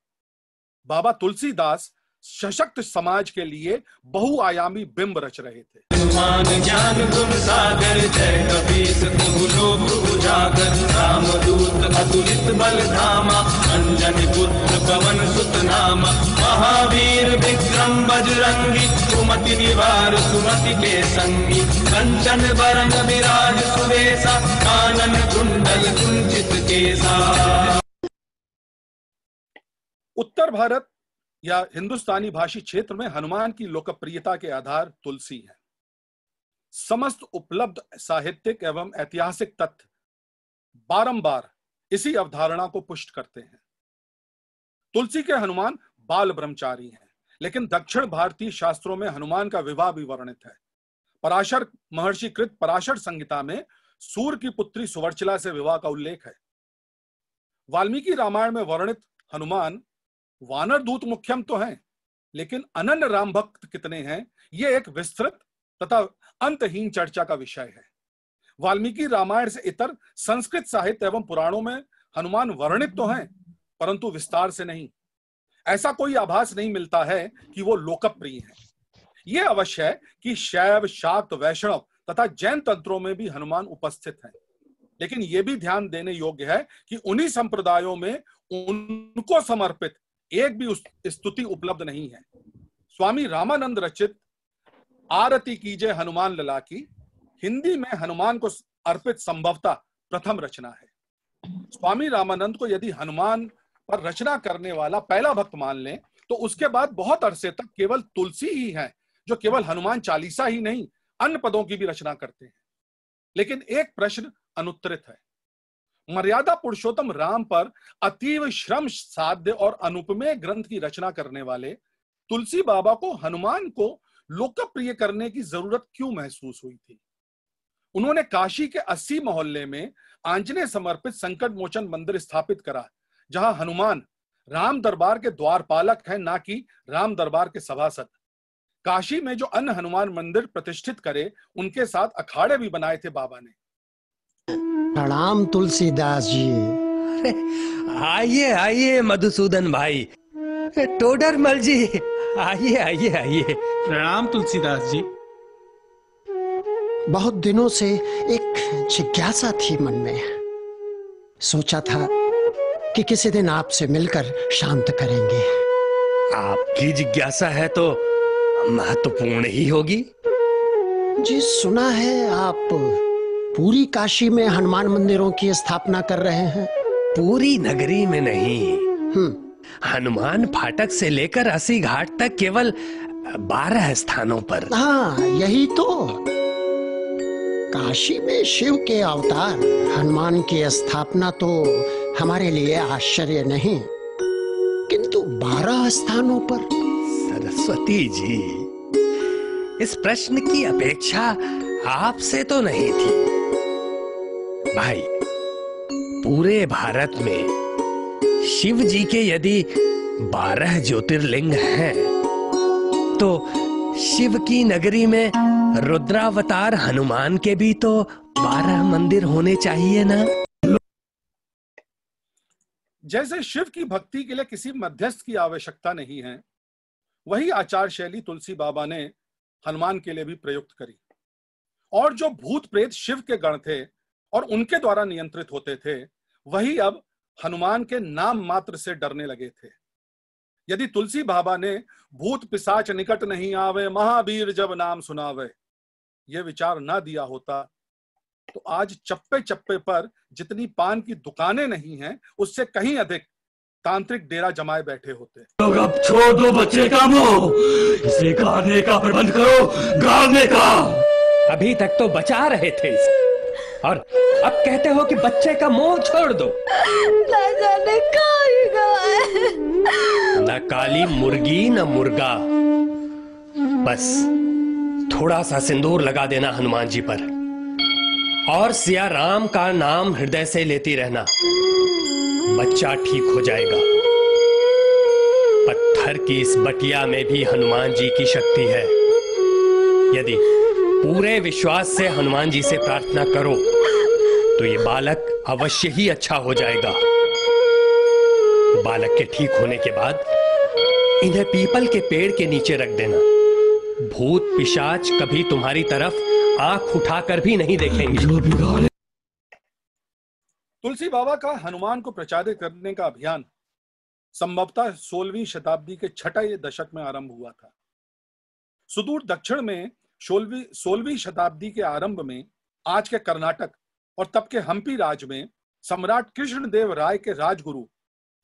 बाबा तुलसीदास सशक्त समाज के लिए बहुआयामी बिंब रच रहे थे। हनुमान ज्ञान गुण सागर, जय कपीस तिहु लोक उजागर, रामदूत अतुलित बल धामा, अंजनी पुत्र पवन सुत नामा, महावीर विक्रम बजरंगी, सुमति निवार सुमति के संगी, कंचन बरन विराज सुवेशा, कानन कुंडल कुंचित केसा। उत्तर भारत या हिंदुस्तानी भाषी क्षेत्र में हनुमान की लोकप्रियता के आधार तुलसी है। समस्त उपलब्ध साहित्यिक एवं ऐतिहासिक तथ्य बारंबार इसी अवधारणा को पुष्ट करते हैं। तुलसी के हनुमान बाल ब्रह्मचारी हैं, लेकिन दक्षिण भारतीय शास्त्रों में हनुमान का विवाह भी वर्णित है। पराशर महर्षि कृत पराशर संहिता में सूर्य की पुत्री सुवर्चला से विवाह का उल्लेख है। वाल्मीकि रामायण में वर्णित हनुमान वानर दूत मुख्यम तो हैं, लेकिन अनन्य राम भक्त कितने हैं, यह एक विस्तृत तथा अंतहीन चर्चा का विषय है। वाल्मीकि रामायण से इतर संस्कृत साहित्य एवं पुराणों में हनुमान वर्णित तो हैं, परंतु विस्तार से नहीं। ऐसा कोई आभास नहीं मिलता है कि वो लोकप्रिय हैं। यह अवश्य है कि शैव, शाक्त, वैष्णव तथा जैन तंत्रों में भी हनुमान उपस्थित हैं, लेकिन यह भी ध्यान देने योग्य है कि उन्हीं संप्रदायों में उनको समर्पित एक भी स्तुति उपलब्ध नहीं है। स्वामी रामानंद रचित आरती कीजय हनुमान लला की हिंदी में हनुमान को अर्पित संभवतः प्रथम रचना है। स्वामी रामानंद को यदि हनुमान पर रचना करने वाला पहला भक्त मान लें, तो उसके बाद बहुत अरसे तक केवल तुलसी ही है जो केवल हनुमान चालीसा ही नहीं, अन्य पदों की भी रचना करते हैं। लेकिन एक प्रश्न अनुत्तरित है। मर्यादा पुरुषोत्तम राम पर अतीव श्रम साध्य और अनुपमेय ग्रंथ की रचना करने वाले तुलसी बाबा को हनुमान को लोकप्रिय करने की जरूरत क्यों महसूस हुई थी? उन्होंने काशी के 80 मोहल्ले में आंजनेय समर्पित संकट मोचन मंदिर स्थापित करा, जहां हनुमान राम दरबार के द्वारपालक है, ना कि राम दरबार के सभासद। काशी में जो अन्य हनुमान मंदिर प्रतिष्ठित करे, उनके साथ अखाड़े भी बनाए थे बाबा ने। प्रणाम तुलसीदास जी। आइए आइए मधुसूदन भाई, टोडरमल जी, आइए आइए आइए। प्रणाम तुलसीदास जी। बहुत दिनों से एक जिज्ञासा थी मन में, सोचा था कि किसी दिन आपसे मिलकर शांत करेंगे। आपकी जिज्ञासा है तो महत्वपूर्ण ही होगी। जी, सुना है आप पूरी काशी में हनुमान मंदिरों की स्थापना कर रहे हैं। पूरी नगरी में नहीं, हनुमान फाटक से लेकर 80 घाट तक केवल 12 स्थानों पर। हाँ, यही तो। काशी में शिव के अवतार हनुमान की स्थापना तो हमारे लिए आश्चर्य नहीं, किंतु 12 स्थानों पर। सरस्वती जी, इस प्रश्न की अपेक्षा आपसे तो नहीं थी भाई। पूरे भारत में शिव जी के यदि 12 ज्योतिर्लिंग हैं, तो शिव की नगरी में रुद्रावतार हनुमान के भी तो 12 मंदिर होने चाहिए ना। जैसे शिव की भक्ति के लिए किसी मध्यस्थ की आवश्यकता नहीं है, वही आचार शैली तुलसी बाबा ने हनुमान के लिए भी प्रयुक्त करी। और जो भूत प्रेत शिव के गण थे और उनके द्वारा नियंत्रित होते थे, वही अब हनुमान के नाम मात्र से डरने लगे थे। यदि तुलसी बाबा ने भूत पिशाच निकट नहीं आवे, महावीर जब नाम सुनावे, यह विचार ना दिया होता, तो आज चप्पे चप्पे पर जितनी पान की दुकानें नहीं हैं, उससे कहीं अधिक तांत्रिक डेरा जमाए बैठे होते। लोग अब छोड़ दो बच्चे का मोह, इसे गाने का प्रबंध करो, गाने का। अभी तक तो बचा रहे थे इसे, और अब कहते हो कि बच्चे का मोह छोड़ दो। ना जाने न काली मुर्गी न मुर्गा, बस थोड़ा सा सिंदूर लगा देना हनुमान जी पर, और सिया राम का नाम हृदय से लेती रहना, बच्चा ठीक हो जाएगा। पत्थर की इस बटिया में भी हनुमान जी की शक्ति है। यदि पूरे विश्वास से हनुमान जी से प्रार्थना करो तो ये बालक अवश्य ही अच्छा हो जाएगा। बालक के ठीक होने के बाद इन्हें पीपल के पेड़ के नीचे रख देना। भूत पिशाच कभी तुम्हारी तरफ आंख उठाकर भी नहीं देखेंगे। तुलसी बाबा का हनुमान को प्रचारित करने का अभियान संभवतः 16वीं शताब्दी के छठे दशक में आरंभ हुआ था। सुदूर दक्षिण में 16वीं शताब्दी के आरंभ में आज के कर्नाटक और तब के हम्पी राज में सम्राट कृष्णदेव राय के राजगुरु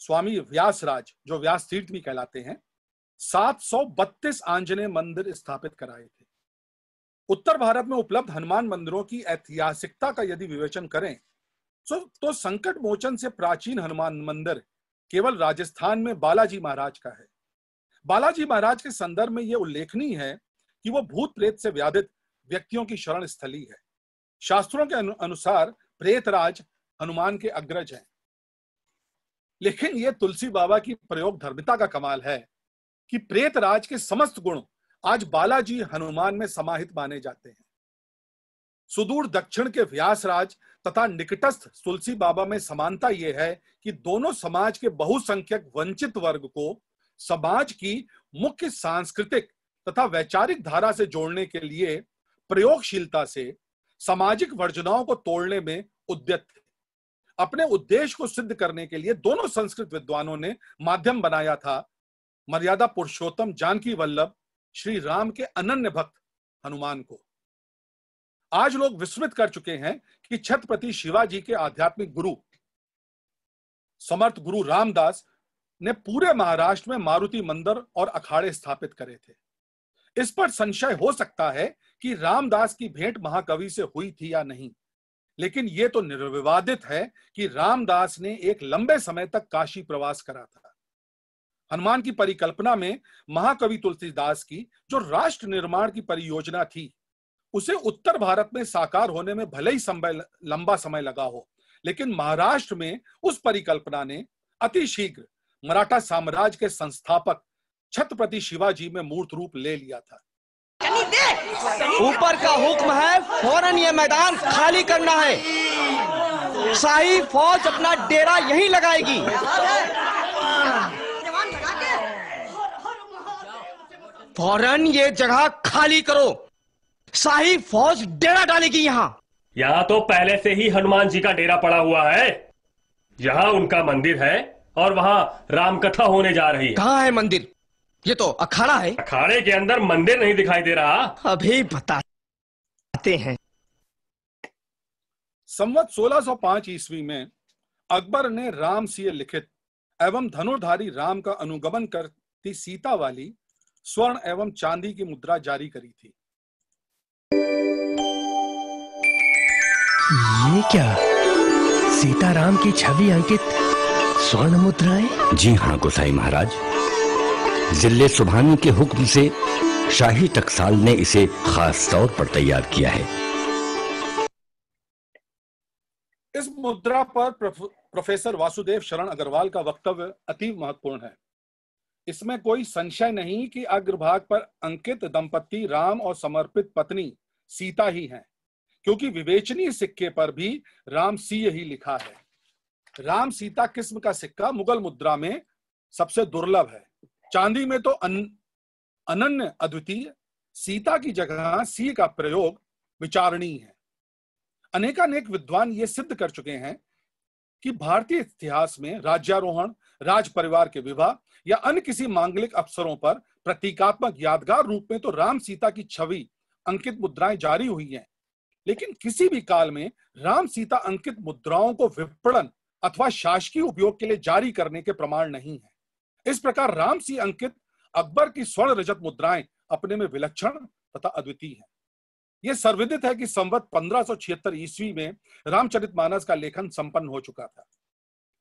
स्वामी व्यासराज, जो व्यास तीर्थ भी कहलाते हैं, 732 आंजनेय मंदिर स्थापित कराए थे। उत्तर भारत में उपलब्ध हनुमान मंदिरों की ऐतिहासिकता का यदि विवेचन करें तो संकट मोचन से प्राचीन हनुमान मंदिर केवल राजस्थान में बालाजी महाराज का है। बालाजी महाराज के संदर्भ में यह उल्लेखनीय है कि वो भूत प्रेत से व्याधित व्यक्तियों की शरण स्थली है। शास्त्रों के अनुसार प्रेतराज हनुमान के अग्रज हैं। लेकिन यह तुलसी बाबा की प्रयोग धर्मिता का कमाल है कि प्रेतराज के समस्त गुण आज बालाजी हनुमान में समाहित माने जाते हैं। सुदूर दक्षिण के व्यासराज तथा निकटस्थ तुलसी बाबा में समानता यह है कि दोनों समाज के बहुसंख्यक वंचित वर्ग को समाज की मुख्य सांस्कृतिक तथा वैचारिक धारा से जोड़ने के लिए प्रयोगशीलता से सामाजिक वर्जनाओं को तोड़ने में उद्यत थे। अपने उद्देश्य को सिद्ध करने के लिए दोनों संस्कृत विद्वानों ने माध्यम बनाया था मर्यादा पुरुषोत्तम जानकी वल्लभ श्री राम के अनन्य भक्त हनुमान को। आज लोग विस्मृत कर चुके हैं कि छत्रपति शिवाजी के आध्यात्मिक गुरु समर्थ गुरु रामदास ने पूरे महाराष्ट्र में मारुति मंदिर और अखाड़े स्थापित करे थे। इस पर संशय हो सकता है कि रामदास की भेंट महाकवि से हुई थी या नहीं, लेकिन यह तो निर्विवादित है कि रामदास ने एक लंबे समय तक काशी प्रवास करा था। हनुमान की परिकल्पना में महाकवि तुलसीदास की जो राष्ट्र निर्माण की परियोजना थी, उसे उत्तर भारत में साकार होने में भले ही लंबा समय लगा हो, लेकिन महाराष्ट्र में उस परिकल्पना ने अति शीघ्र मराठा साम्राज्य के संस्थापक छत्रपति शिवाजी में मूर्त रूप ले लिया था। ऊपर का हुक्म है, फौरन ये मैदान खाली करना है। शाही फौज अपना डेरा यहीं लगाएगी। फौरन ये जगह खाली करो। शाही फौज डेरा डालेगी यहाँ तो पहले से ही हनुमान जी का डेरा पड़ा हुआ है। यहाँ उनका मंदिर है और वहाँ रामकथा होने जा रही है। कहाँ है मंदिर? ये तो अखाड़ा है। अखाड़े के अंदर मंदिर नहीं दिखाई दे रहा। अभी बताते हैं। संवत 1605 ईस्वी में अकबर ने राम सिंह लिखित एवं धनुर्धारी राम का अनुगमन करती सीता वाली स्वर्ण एवं चांदी की मुद्रा जारी करी थी। ये क्या? सीताराम की छवि अंकित स्वर्ण मुद्राएं? जी हाँ गोसाई महाराज, जिले सुभानी के हुक्म से शाही टकसाल ने इसे खास तौर पर तैयार किया है। इस मुद्रा पर प्रोफेसर वासुदेव शरण अग्रवाल का वक्तव्य अति महत्वपूर्ण है। इसमें कोई संशय नहीं कि अग्रभाग पर अंकित दंपति राम और समर्पित पत्नी सीता ही हैं, क्योंकि विवेचनीय सिक्के पर भी राम सिंह ही लिखा है। राम सीता किस्म का सिक्का मुगल मुद्रा में सबसे दुर्लभ है। चांदी में तो अनन्य अद्वितीय, सीता की जगह सिंह का प्रयोग विचारणीय है। अनेकानेक विद्वान ये सिद्ध कर चुके हैं कि भारतीय इतिहास में राज्यारोहण, राज परिवार के विवाह या अन्य किसी मांगलिक अवसरों पर प्रतीकात्मक यादगार रूप में तो राम सीता की छवि अंकित मुद्राएं जारी हुई हैं, लेकिन किसी भी काल में राम सीता अंकित मुद्राओं को विपणन अथवा शासकीय उपयोग के लिए जारी करने के प्रमाण नहीं है। इस प्रकार राम सिंह अंकित अकबर की स्वर्ण रजत मुद्राएं अपने में विलक्षण तथा अद्वितीय हैं। यह सर्वविदित है कि संवत 1576 ईस्वी में रामचरितमानस का लेखन संपन्न हो चुका था,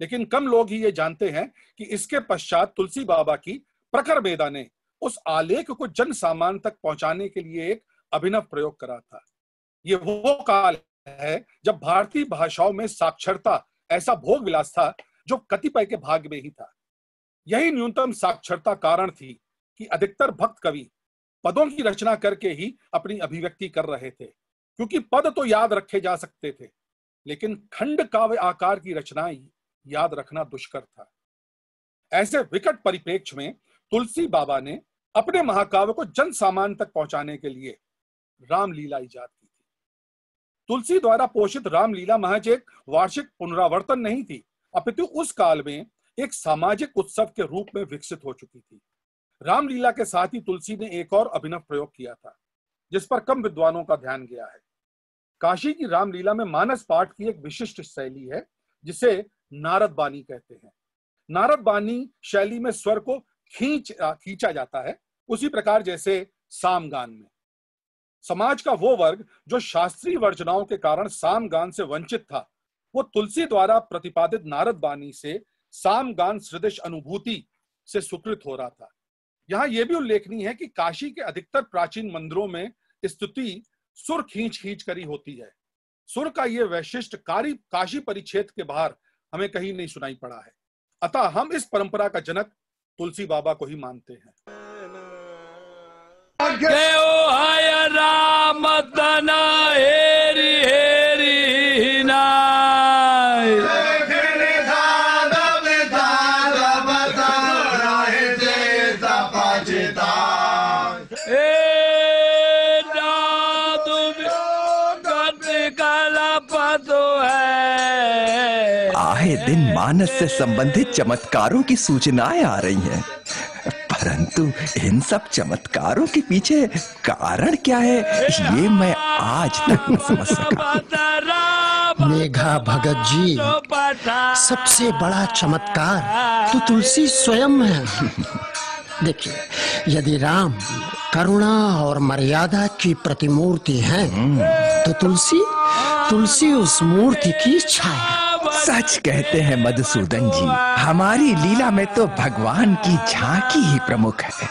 लेकिन कम लोग ही ये जानते हैं कि इसके पश्चात तुलसी बाबा की प्रखर बेदा ने उस आलेख को जन सामान्य तक पहुंचाने के लिए एक अभिनव प्रयोग करा था। ये वो काल है जब भारतीय भाषाओं में साक्षरता ऐसा भोग विलास था जो कतिपय के भाग्य में ही था। यही न्यूनतम साक्षरता कारण थी कि अधिकतर भक्त कवि पदों की रचना करके ही अपनी अभिव्यक्ति कर रहे थे, क्योंकि पद तो याद रखे जा सकते थे, लेकिन खंड काव्य आकार की रचनाएं याद रखना दुष्कर था। ऐसे विकट परिप्रेक्ष्य में तुलसी बाबा ने अपने महाकाव्य को जन सामान्य तक पहुंचाने के लिए रामलीला इजाद की थी। तुलसी द्वारा पोषित रामलीला महज एक वार्षिक पुनरावर्तन नहीं थी, अपितु उस काल में एक सामाजिक उत्सव के रूप में विकसित हो चुकी थी। रामलीला के साथ ही तुलसी ने एक और अभिनव प्रयोग किया था, जिस पर कम विद्वानों का ध्यान गया है। काशी की रामलीला में मानस पाठ की एक विशिष्ट शैली है, जिसे नारद बानी कहते हैं। नारद बानी शैली में स्वर को खींचा जाता है, उसी प्रकार जैसे सामगान में। समाज का वो वर्ग जो शास्त्रीय वर्जनाओं के कारण सामगान से वंचित था, वो तुलसी द्वारा प्रतिपादित नारद बानी से सामगान सदृश अनुभूति से सुकृत हो रहा था। यहाँ यह भी उल्लेखनीय है कि काशी के अधिकतर प्राचीन मंदिरों में स्तुति सुर खींच खींच करी होती है। सुर का यह वैशिष्ट काशी परिच्छेद के बाहर हमें कहीं नहीं सुनाई पड़ा है। अतः हम इस परंपरा का जनक तुलसी बाबा को ही मानते हैं। राम तना हेरी हेरी नाय आए दिन मानस से संबंधित चमत्कारों की सूचनाएं आ रही हैं, परंतु इन सब चमत्कारों के पीछे कारण क्या है, ये मैं आज तक नहीं समझ सका। मेघा भगत जी, सबसे बड़ा चमत्कार तो तुलसी स्वयं है। देखिए, यदि राम करुणा और मर्यादा की प्रतिमूर्ति है, तो तुलसी उस मूर्ति की छाया। सच कहते हैं मधुसूदन जी, हमारी लीला में तो भगवान की झांकी ही प्रमुख है,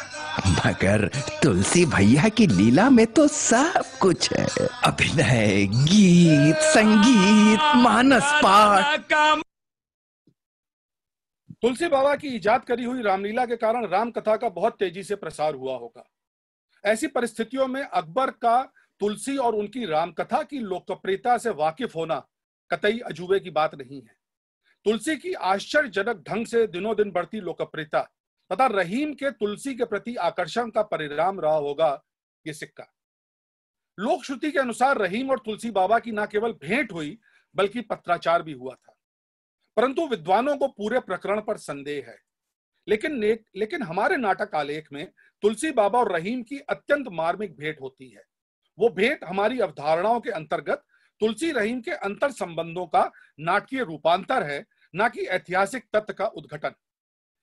मगर तुलसी भैया की लीला में तो सब कुछ है। अभिनय, गीत, संगीत, मानस पाठ। तुलसी बाबा की इजाद करी हुई रामलीला के कारण राम कथा का बहुत तेजी से प्रसार हुआ होगा। ऐसी परिस्थितियों में अकबर का तुलसी और उनकी रामकथा की लोकप्रियता से वाकिफ होना कतई अजूबे की बात नहीं है। तुलसी की आश्चर्यजनक ढंग से दिनों दिन बढ़ती लोकप्रियता तथा रहीम के तुलसी के प्रति आकर्षण का परिणाम रहा होगा ये सिक्का। लोक श्रुति के अनुसार रहीम और तुलसी बाबा की न केवल भेंट हुई, बल्कि पत्राचार भी हुआ था, परंतु विद्वानों को पूरे प्रकरण पर संदेह है। लेकिन हमारे नाटक आलेख में तुलसी बाबा और रहीम की अत्यंत मार्मिक भेंट होती है। वो भेंट हमारी अवधारणाओं के अंतर्गत तुलसी रहीम के अंतर संबंधों का नाटकीय रूपांतर है, न कि ऐतिहासिक तथ्य का उद्घटन।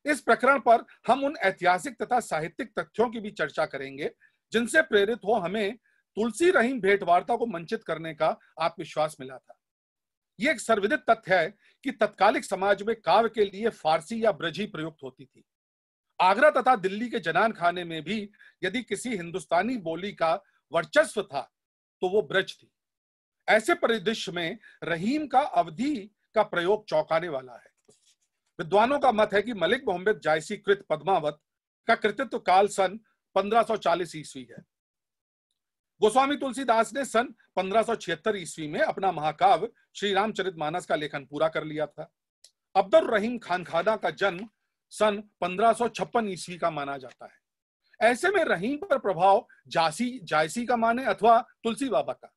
इस प्रकरण पर हम उन ऐतिहासिक तथा साहित्यिक तथ्यों की भी चर्चा करेंगे, जिनसे प्रेरित हो हमें तुलसी रहीम भेंट वार्ता को मंचित करने का आत्मविश्वास मिला था। यह एक सर्वविदित तथ्य है कि तत्कालिक समाज में काव्य के लिए फारसी या ब्रजी प्रयुक्त होती थी। आगरा तथा दिल्ली के जनान खाने में भी यदि किसी हिंदुस्तानी बोली का वर्चस्व था, तो वो ब्रज थी। ऐसे परिदृश्य में रहीम का अवधि का प्रयोग चौंकाने वाला है। विद्वानों का मत है कि मलिक मोहम्मद जायसी कृत पद्मावत का कृतित्व काल सन 1540 ईस्वी है। गोस्वामी तुलसीदास ने सन 1576 ईस्वी में अपना महाकाव्य श्री रामचरितमानस का लेखन पूरा कर लिया था। अब्दुल रहीम खानखाना का जन्म सन 1556 ईस्वी का माना जाता है। ऐसे में रहीम पर प्रभाव जायसी का माने अथवा तुलसी बाबा का।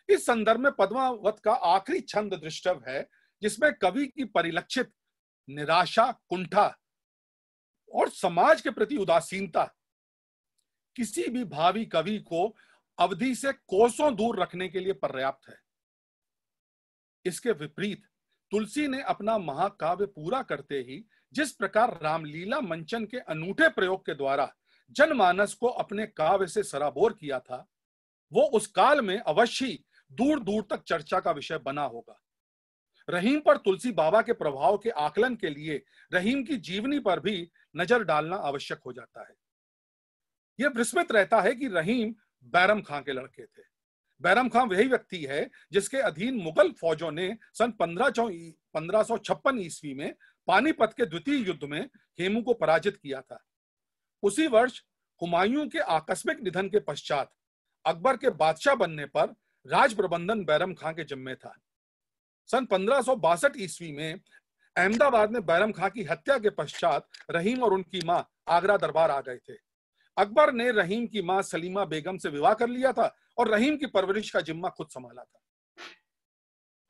इस संदर्भ में पद्मावत का आखिरी छंद दृष्टव है, जिसमें कवि की परिलक्षित निराशा, कुंठा और समाज के प्रति उदासीनता किसी भी भावी कवि को अवधि से कोसों दूर रखने के लिए पर्याप्त है। इसके विपरीत तुलसी ने अपना महाकाव्य पूरा करते ही जिस प्रकार रामलीला मंचन के अनूठे प्रयोग के द्वारा जनमानस को अपने काव्य से सराबोर किया था, वो उस काल में अवश्य दूर दूर तक चर्चा का विषय बना होगा। रहीम पर तुलसी बाबा के प्रभाव के आकलन के लिए रहीम की जीवनी पर भी नजर डालना आवश्यक हो जाता है। यह विस्मृत रहता है कि रहीम बैरम खां के लड़के थे। बैरम खां वही व्यक्ति है जिसके अधीन मुगल फौजों ने सन 1556 ईस्वी में पानीपत के द्वितीय युद्ध में हेमू को पराजित किया था। उसी वर्ष हुमायूं के आकस्मिक निधन के पश्चात अकबर के बादशाह बनने पर राज प्रबंधन बैरम खां के जिम्मे था। सन 1562 ईस्वी में अहमदाबाद में बैरम खां की हत्या के पश्चात रहीम और उनकी मां आगरा दरबार आ गए थे। अकबर ने रहीम की मां सलीमा बेगम से विवाह कर लिया था और रहीम की परवरिश का जिम्मा खुद संभाला था।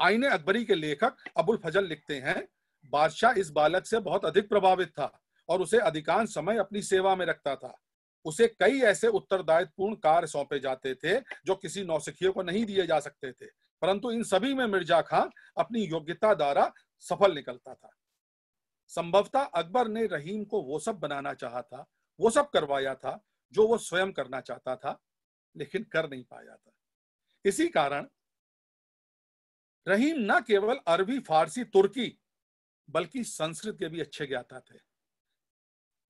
आईने अकबरी के लेखक अबुल फजल लिखते हैं, बादशाह इस बालक से बहुत अधिक प्रभावित था और उसे अधिकांश समय अपनी सेवा में रखता था। उसे कई ऐसे उत्तरदायित्वपूर्ण कार्य सौंपे जाते थे जो किसी नौसिखिए को नहीं दिए जा सकते थे, परंतु इन सभी में मिर्जा खां अपनी योग्यता द्वारा सफल निकलता था। संभवतः अकबर ने रहीम को वो सब बनाना चाहा था, वो सब करवाया था जो वो स्वयं करना चाहता था, लेकिन कर नहीं पाया था। इसी कारण रहीम न केवल अरबी, फारसी, तुर्की बल्कि संस्कृत के भी अच्छे ज्ञाता थे,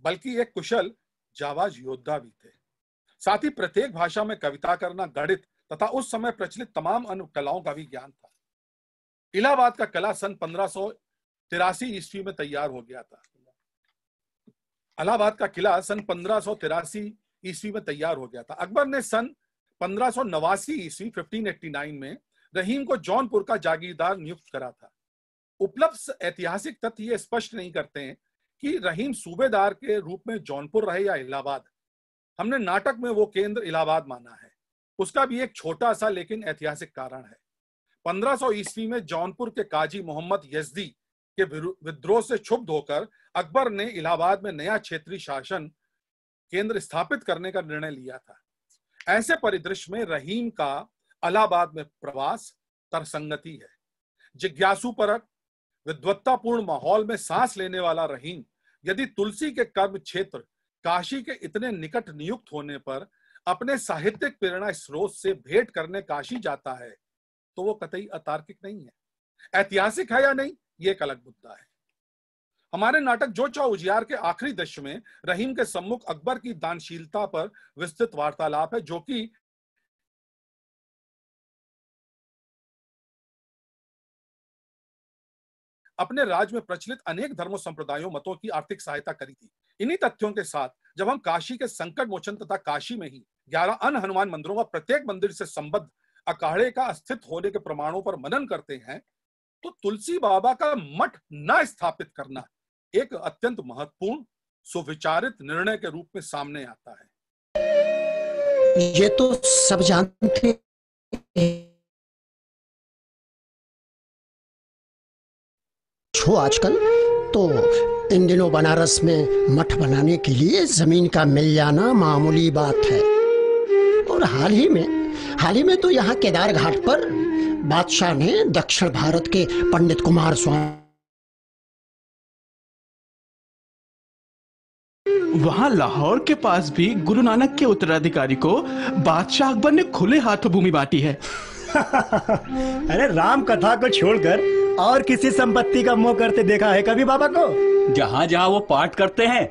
बल्कि एक कुशल जाबाज योद्धा भी थे। साथ ही प्रत्येक भाषा में कविता करना, गणित तथा उस समय प्रचलित तमाम अन्य कलाओं का भी ज्ञान था। इलाहाबाद का किला सन 1583 ईस्वी में तैयार हो गया था। इलाहाबाद का किला सन 1583 ईस्वी में तैयार हो गया था। अकबर ने सन 1589 ईस्वी 1589 में रहीम को जौनपुर का जागीरदार नियुक्त करा था। उपलब्ध ऐतिहासिक तथ्य ये स्पष्ट नहीं करते हैं कि रहीम सूबेदार के रूप में जौनपुर रहे या इलाहाबाद। हमने नाटक में वो केंद्र इलाहाबाद माना है। उसका भी एक छोटा सा लेकिन ऐतिहासिक कारण है। 1500 ईस्वी में जौनपुर के काजी मोहम्मद यजदी के विद्रोह से क्षुब्ध होकर अकबर ने इलाहाबाद में नया क्षेत्रीय शासन केंद्र स्थापित करने का निर्णय लिया था। ऐसे परिदृश्य में रहीम का इलाहाबाद में प्रवास तर्कसंगति है। जिज्ञासुपरक विद्वत्तापूर्ण माहौल में सांस लेने वाला रहीम यदि तुलसी के कर्म क्षेत्र काशी के इतने निकट नियुक्त होने पर अपने साहित्यिक प्रेरणा स्रोत से भेंट करने काशी जाता है तो वो कतई अतार्किक नहीं है। ऐतिहासिक है या नहीं, ये एक अलग मुद्दा है। हमारे नाटक जो चाह उजियार के आखिरी दृश्य में रहीम के सम्मुख अकबर की दानशीलता पर विस्तृत वार्तालाप है, जो कि अपने राज्य में प्रचलित अनेक धर्मों, संप्रदायों, मतों की आर्थिक सहायता करी थी। इन्हीं तथ्यों के साथ जब हम काशी के संकट मोचन तथा काशी में ही 11 अन्य हनुमान मंदिरों का प्रत्येक मंदिर से संबद्ध अखाड़े का अस्तित्व होने के प्रमाणों पर मनन करते हैं तो तुलसी बाबा का मठ न स्थापित करना एक अत्यंत महत्वपूर्ण सुविचारित निर्णय के रूप में सामने आता है। ये तो सब जानते हो आजकल तो इन दिनों बनारस में मठ बनाने के लिए जमीन का मिल जाना मामूली बात है। और हाल ही में तो यहाँ केदार घाट पर बादशाह ने दक्षिण भारत के पंडित कुमार स्वामी वहाँ लाहौर के पास भी गुरु नानक के उत्तराधिकारी को बादशाह अकबर ने खुले हाथों भूमि बांटी है। अरे राम कथा को छोड़कर और किसी संपत्ति का मोह करते देखा है कभी बाबा को? जहाँ जहाँ वो पाठ करते हैं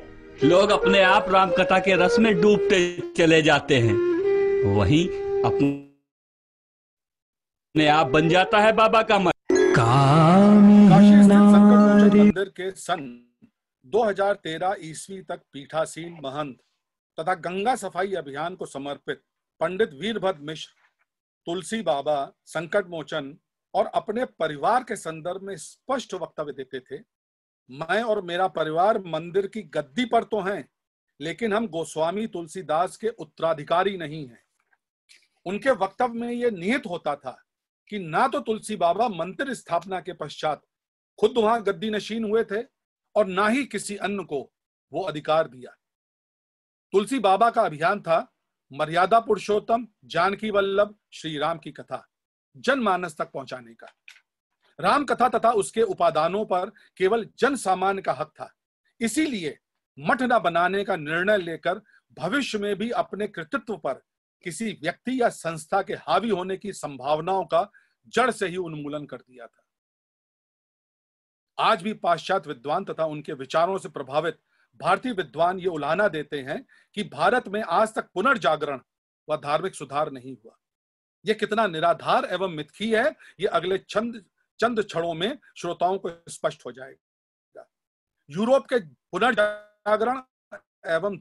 लोग अपने आप राम कथा के रस में डूबते चले जाते हैं, वहीं अपने आप बन जाता है बाबा का मन। काशी स्थित संकट मोचन मंदिर के सन 2013 ईस्वी तक पीठासीन महंत तथा गंगा सफाई अभियान को समर्पित पंडित वीरभद्र मिश्र तुलसी बाबा, संकट मोचन और अपने परिवार के संदर्भ में स्पष्ट वक्तव्य देते थे। मैं और मेरा परिवार मंदिर की गद्दी पर तो हैं, लेकिन हम गोस्वामी तुलसीदास के उत्तराधिकारी नहीं हैं। उनके वक्तव्य में यह निहित होता था कि ना तो तुलसी बाबा मंदिर स्थापना के पश्चात खुद वहां गद्दी नशीन हुए थे और ना ही किसी अन्य को वो अधिकार दिया। तुलसी बाबा का अभियान था मर्यादा पुरुषोत्तम जानकी वल्लभ श्री राम की कथा जनमानस तक पहुंचाने का। राम कथा तथा उसके उपादानों पर केवल जन सामान्य का हक था। इसीलिए मठ न बनाने का निर्णय लेकर भविष्य में भी अपने कृतित्व पर किसी व्यक्ति या संस्था के हावी होने की संभावनाओं का जड़ से ही उन्मूलन कर दिया था। आज भी पाश्चात्य विद्वान तथा उनके विचारों से प्रभावित भारतीय विद्वान ये उलाहना देते हैं कि भारत में आज तक पुनर्जागरण व धार्मिक सुधार नहीं हुआ। यह कितना निराधार एवं मिथ्या है, ये अगले चंद क्षणों में श्रोताओं को स्पष्ट हो जाएगा। यूरोप के पुनर्जागरण एवं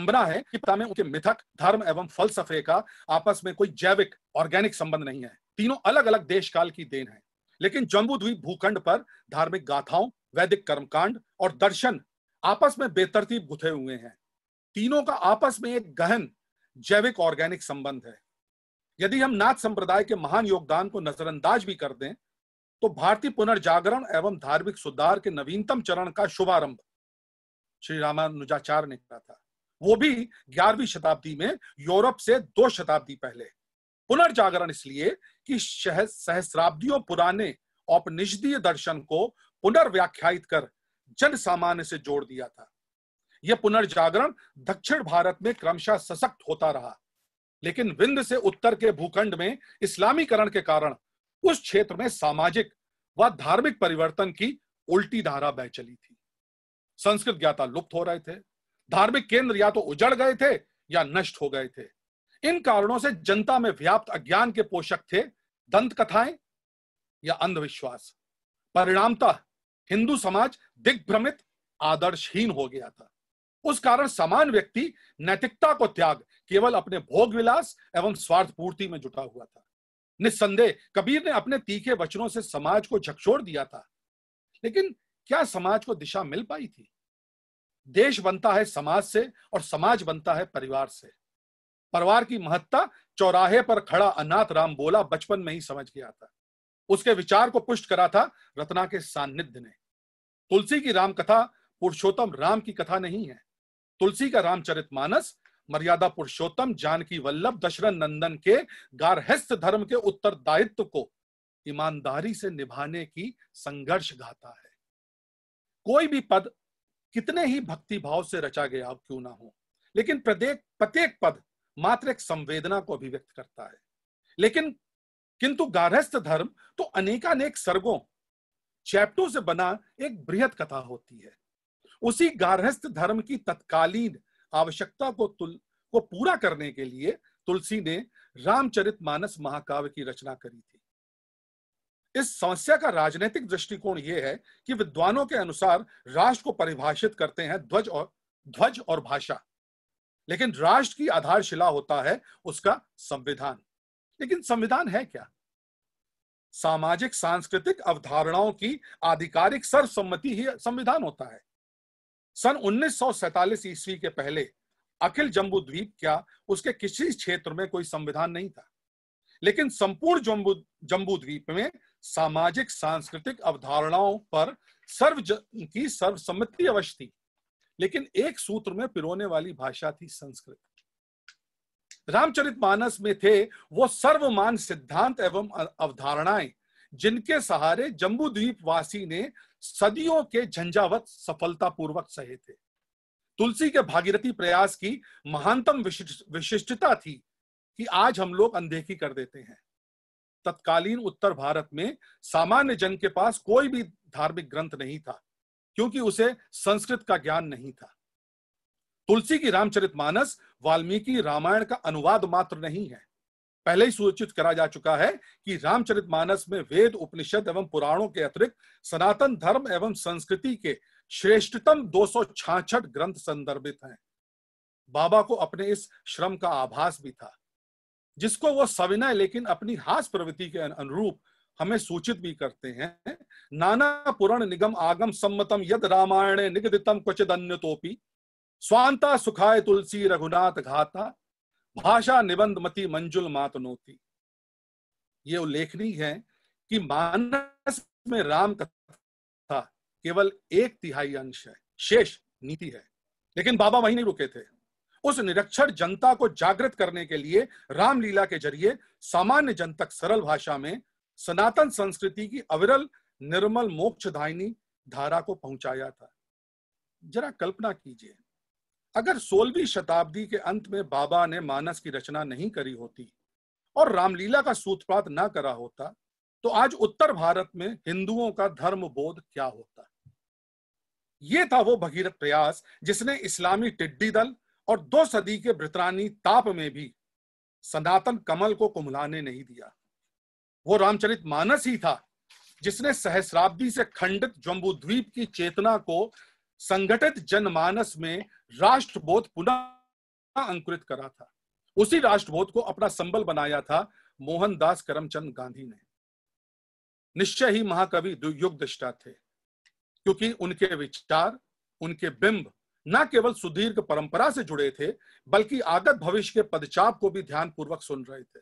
है कि पिता में उनके मिथक, धर्म एवं फलसफे का आपस में कोई जैविक ऑर्गेनिक संबंध नहीं है। तीनों अलग अलग देश काल की देन है, लेकिन जम्बूद्वीप भूखंड पर धार्मिक गाथाओं, वैदिक कर्मकांड और दर्शन आपस में बेतरतीब गुथे हुए हैं। तीनों का आपस में एक गहन जैविक ऑर्गेनिक संबंध है। यदि हम नाथ संप्रदाय के महान योगदान को नजरअंदाज भी कर दें तो भारतीय पुनर्जागरण एवं धार्मिक सुधार के नवीनतम चरण का शुभारंभ श्री रामानुजाचार्य ने किया था, वो भी 11वीं शताब्दी में यूरोप से 2 शताब्दी पहले। पुनर्जागरण इसलिए कि सहस्राब्दियों पुराने औपनिषदीय दर्शन को पुनर्व्याख्यायित कर जन सामान्य से जोड़ दिया था। यह पुनर्जागरण दक्षिण भारत में क्रमशः सशक्त होता रहा, लेकिन विंध्य से उत्तर के भूखंड में इस्लामीकरण के कारण उस क्षेत्र में सामाजिक व धार्मिक परिवर्तन की उल्टी धारा बह चली थी। संस्कृत ज्ञाता लुप्त हो रहे थे, धार्मिक केंद्र या तो उजड़ गए थे या नष्ट हो गए थे। इन कारणों से जनता में व्याप्त अज्ञान के पोषक थे दंत कथाएं या अंधविश्वास। परिणामतः हिंदू समाज दिग्भ्रमित, आदर्शहीन हो गया था। उस कारण सामान्य व्यक्ति नैतिकता को त्याग केवल अपने भोग विलास एवं स्वार्थ पूर्ति में जुटा हुआ था। निस्संदेह कबीर ने अपने तीखे वचनों से समाज को झकझोर दिया था, लेकिन क्या समाज को दिशा मिल पाई थी? देश बनता है समाज से और समाज बनता है परिवार से। परिवार की महत्ता चौराहे पर खड़ा अनाथ राम बोला बचपन में ही समझ गया था। उसके विचार को पुष्ट करा था रत्ना के सान्निध्य ने। तुलसी की राम कथा पुरुषोत्तम राम की कथा नहीं है। तुलसी का रामचरितमानस मर्यादा पुरुषोत्तम जानकी वल्लभ दशरथ नंदन के गार्हस्थ्य धर्म के उत्तरदायित्व को ईमानदारी से निभाने की संघर्ष गाथा है। कोई भी पद कितने ही भक्ति भाव से रचा गया क्यों ना हो, लेकिन प्रत्येक पद मात्र एक संवेदना को अभिव्यक्त करता है। लेकिन किंतु गार्हस्थ धर्म तो अनेकानेक सर्गों, चैप्टरों से बना एक बृहद कथा होती है। उसी गार्हस्थ धर्म की तत्कालीन आवश्यकता को पूरा करने के लिए तुलसी ने रामचरितमानस महाकाव्य की रचना करी थी। इस समस्या का राजनीतिक दृष्टिकोण यह है कि विद्वानों के अनुसार राष्ट्र को परिभाषित करते हैं ध्वज और भाषा, लेकिन राष्ट्र की आधारशिला होता है उसका संविधान। लेकिन संविधान है क्या? सामाजिक सांस्कृतिक अवधारणाओं की आधिकारिक सर्वसम्मति ही संविधान होता है। सन 1947 ईस्वी के पहले अखिल जम्बूद्वीप क्या उसके किसी क्षेत्र में कोई संविधान नहीं था, लेकिन संपूर्ण जम्बूद्वीप में सामाजिक सांस्कृतिक अवधारणाओं पर सर्वसम्मति अवश्य थी, लेकिन एक सूत्र में पिरोने वाली भाषा थी संस्कृत। रामचरितमानस में थे वो सर्वमान सिद्धांत एवं अवधारणाएं जिनके सहारे जम्बूद्वीप वासी ने सदियों के झंझावत सफलतापूर्वक सहे थे। तुलसी के भागीरथी प्रयास की महानतम विशिष्टता थी कि आज हम लोग अनदेखी कर देते हैं। तत्कालीन उत्तर भारत में सामान्य जन के पास कोई भी धार्मिक ग्रंथ नहीं था, क्योंकि उसे संस्कृत का ज्ञान नहीं था। तुलसी की रामचरितमानस वाल्मीकि रामायण का अनुवाद मात्र नहीं है। पहले ही सूचित करा जा चुका है कि रामचरितमानस में वेद, उपनिषद एवं पुराणों के अतिरिक्त सनातन धर्म एवं संस्कृति के श्रेष्ठतम 266 ग्रंथ संदर्भित हैं। बाबा को अपने इस श्रम का आभास भी था, जिसको वो सविनय लेकिन अपनी हास प्रवृत्ति के अनुरूप हमें सूचित भी करते हैं। नाना पुराण निगम आगम सम्मतम यद रामायणे निगदितम क्वचिद अन्यतोपि स्वांता सुखाय तुलसी रघुनाथ घाता भाषा निबंध मति मंजुल मातनोती। ये उल्लेखनीय है कि मानस में राम कथा केवल 1/3 अंश है, शेष नीति है। लेकिन बाबा वहीं नहीं रुके थे। उस निरक्षर जनता को जागृत करने के लिए रामलीला के जरिए सामान्य जन तक सरल भाषा में सनातन संस्कृति की अविरल निर्मल मोक्षदायिनी धारा को पहुंचाया था। जरा कल्पना कीजिए, अगर 16वीं शताब्दी के अंत में बाबा ने मानस की रचना नहीं करी होती और रामलीला का सूत्रपात ना करा होता, तो आज उत्तर भारत में हिंदुओं का धर्म बोध क्या होता। ये था वो भगीरथ प्रयास जिसने इस्लामी टिड्डी दल और 2 सदी के ब्रितानी ताप में भी सनातन कमल को कुम्हलाने नहीं दिया। वो रामचरितमानस ही था जिसने सहस्राब्दी से खंडित जम्बूद्वीप की चेतना को संगठित जनमानस में राष्ट्रबोध पुनः अंकुरित करा था। उसी राष्ट्रबोध को अपना संबल बनाया था मोहनदास करमचंद गांधी ने। निश्चय ही महाकवि युग दृष्टा थे, क्योंकि उनके विचार, उनके बिंब न केवल सुदीर्घ परंपरा से जुड़े थे, बल्कि आगत भविष्य के पदचाप को भी ध्यानपूर्वक सुन रहे थे।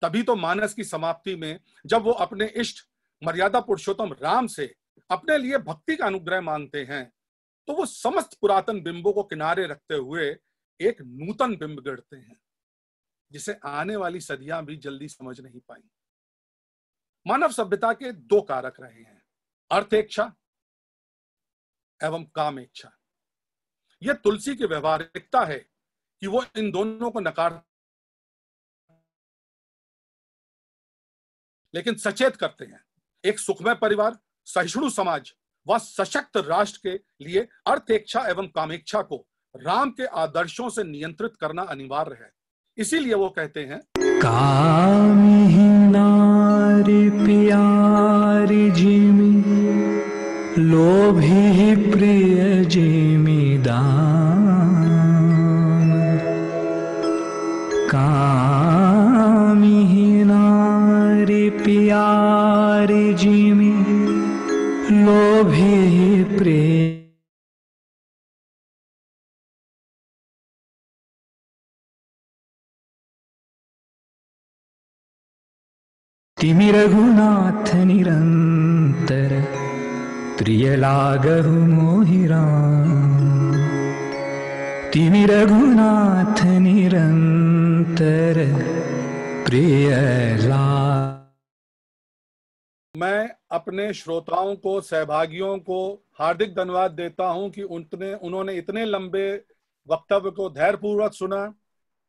तभी तो मानस की समाप्ति में जब वो अपने इष्ट मर्यादा पुरुषोत्तम राम से अपने लिए भक्ति का अनुग्रह मांगते हैं, तो वो समस्त पुरातन बिंबों को किनारे रखते हुए एक नूतन बिंब गढ़ते हैं, जिसे आने वाली सदियां भी जल्दी समझ नहीं पाई। मानव सभ्यता के 2 कारक रहे हैं, अर्थेच्छा एवं कामेच्छा। यह तुलसी की व्यवहारिकता है कि वो इन दोनों को नकार, लेकिन सचेत करते हैं। एक सुखमय परिवार, सहिष्णु समाज व सशक्त राष्ट्र के लिए अर्थेच्छा एवं कामेच्छा को राम के आदर्शों से नियंत्रित करना अनिवार्य है। इसीलिए वो कहते हैं, कामिहि नारी प्यारी जिमि, लोभी प्रिय जिमि दान। कामिहि नारी प्यारी जिमि, लोभी प्रिय तिमि रघुनाथ निरंतर, प्रिय लागहु मोहि राम। तिमि रघुनाथ निरंतर, प्रिय लाग। मैं अपने श्रोताओं को, सहभागियों को हार्दिक धन्यवाद देता हूं कि उन्होंने इतने लंबे वक्तव्य को धैर्यपूर्वक सुना।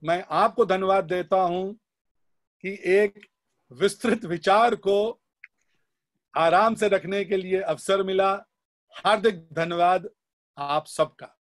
मैं आपको धन्यवाद देता हूं कि एक विस्तृत विचार को आराम से रखने के लिए अवसर मिला। हार्दिक धन्यवाद आप सबका।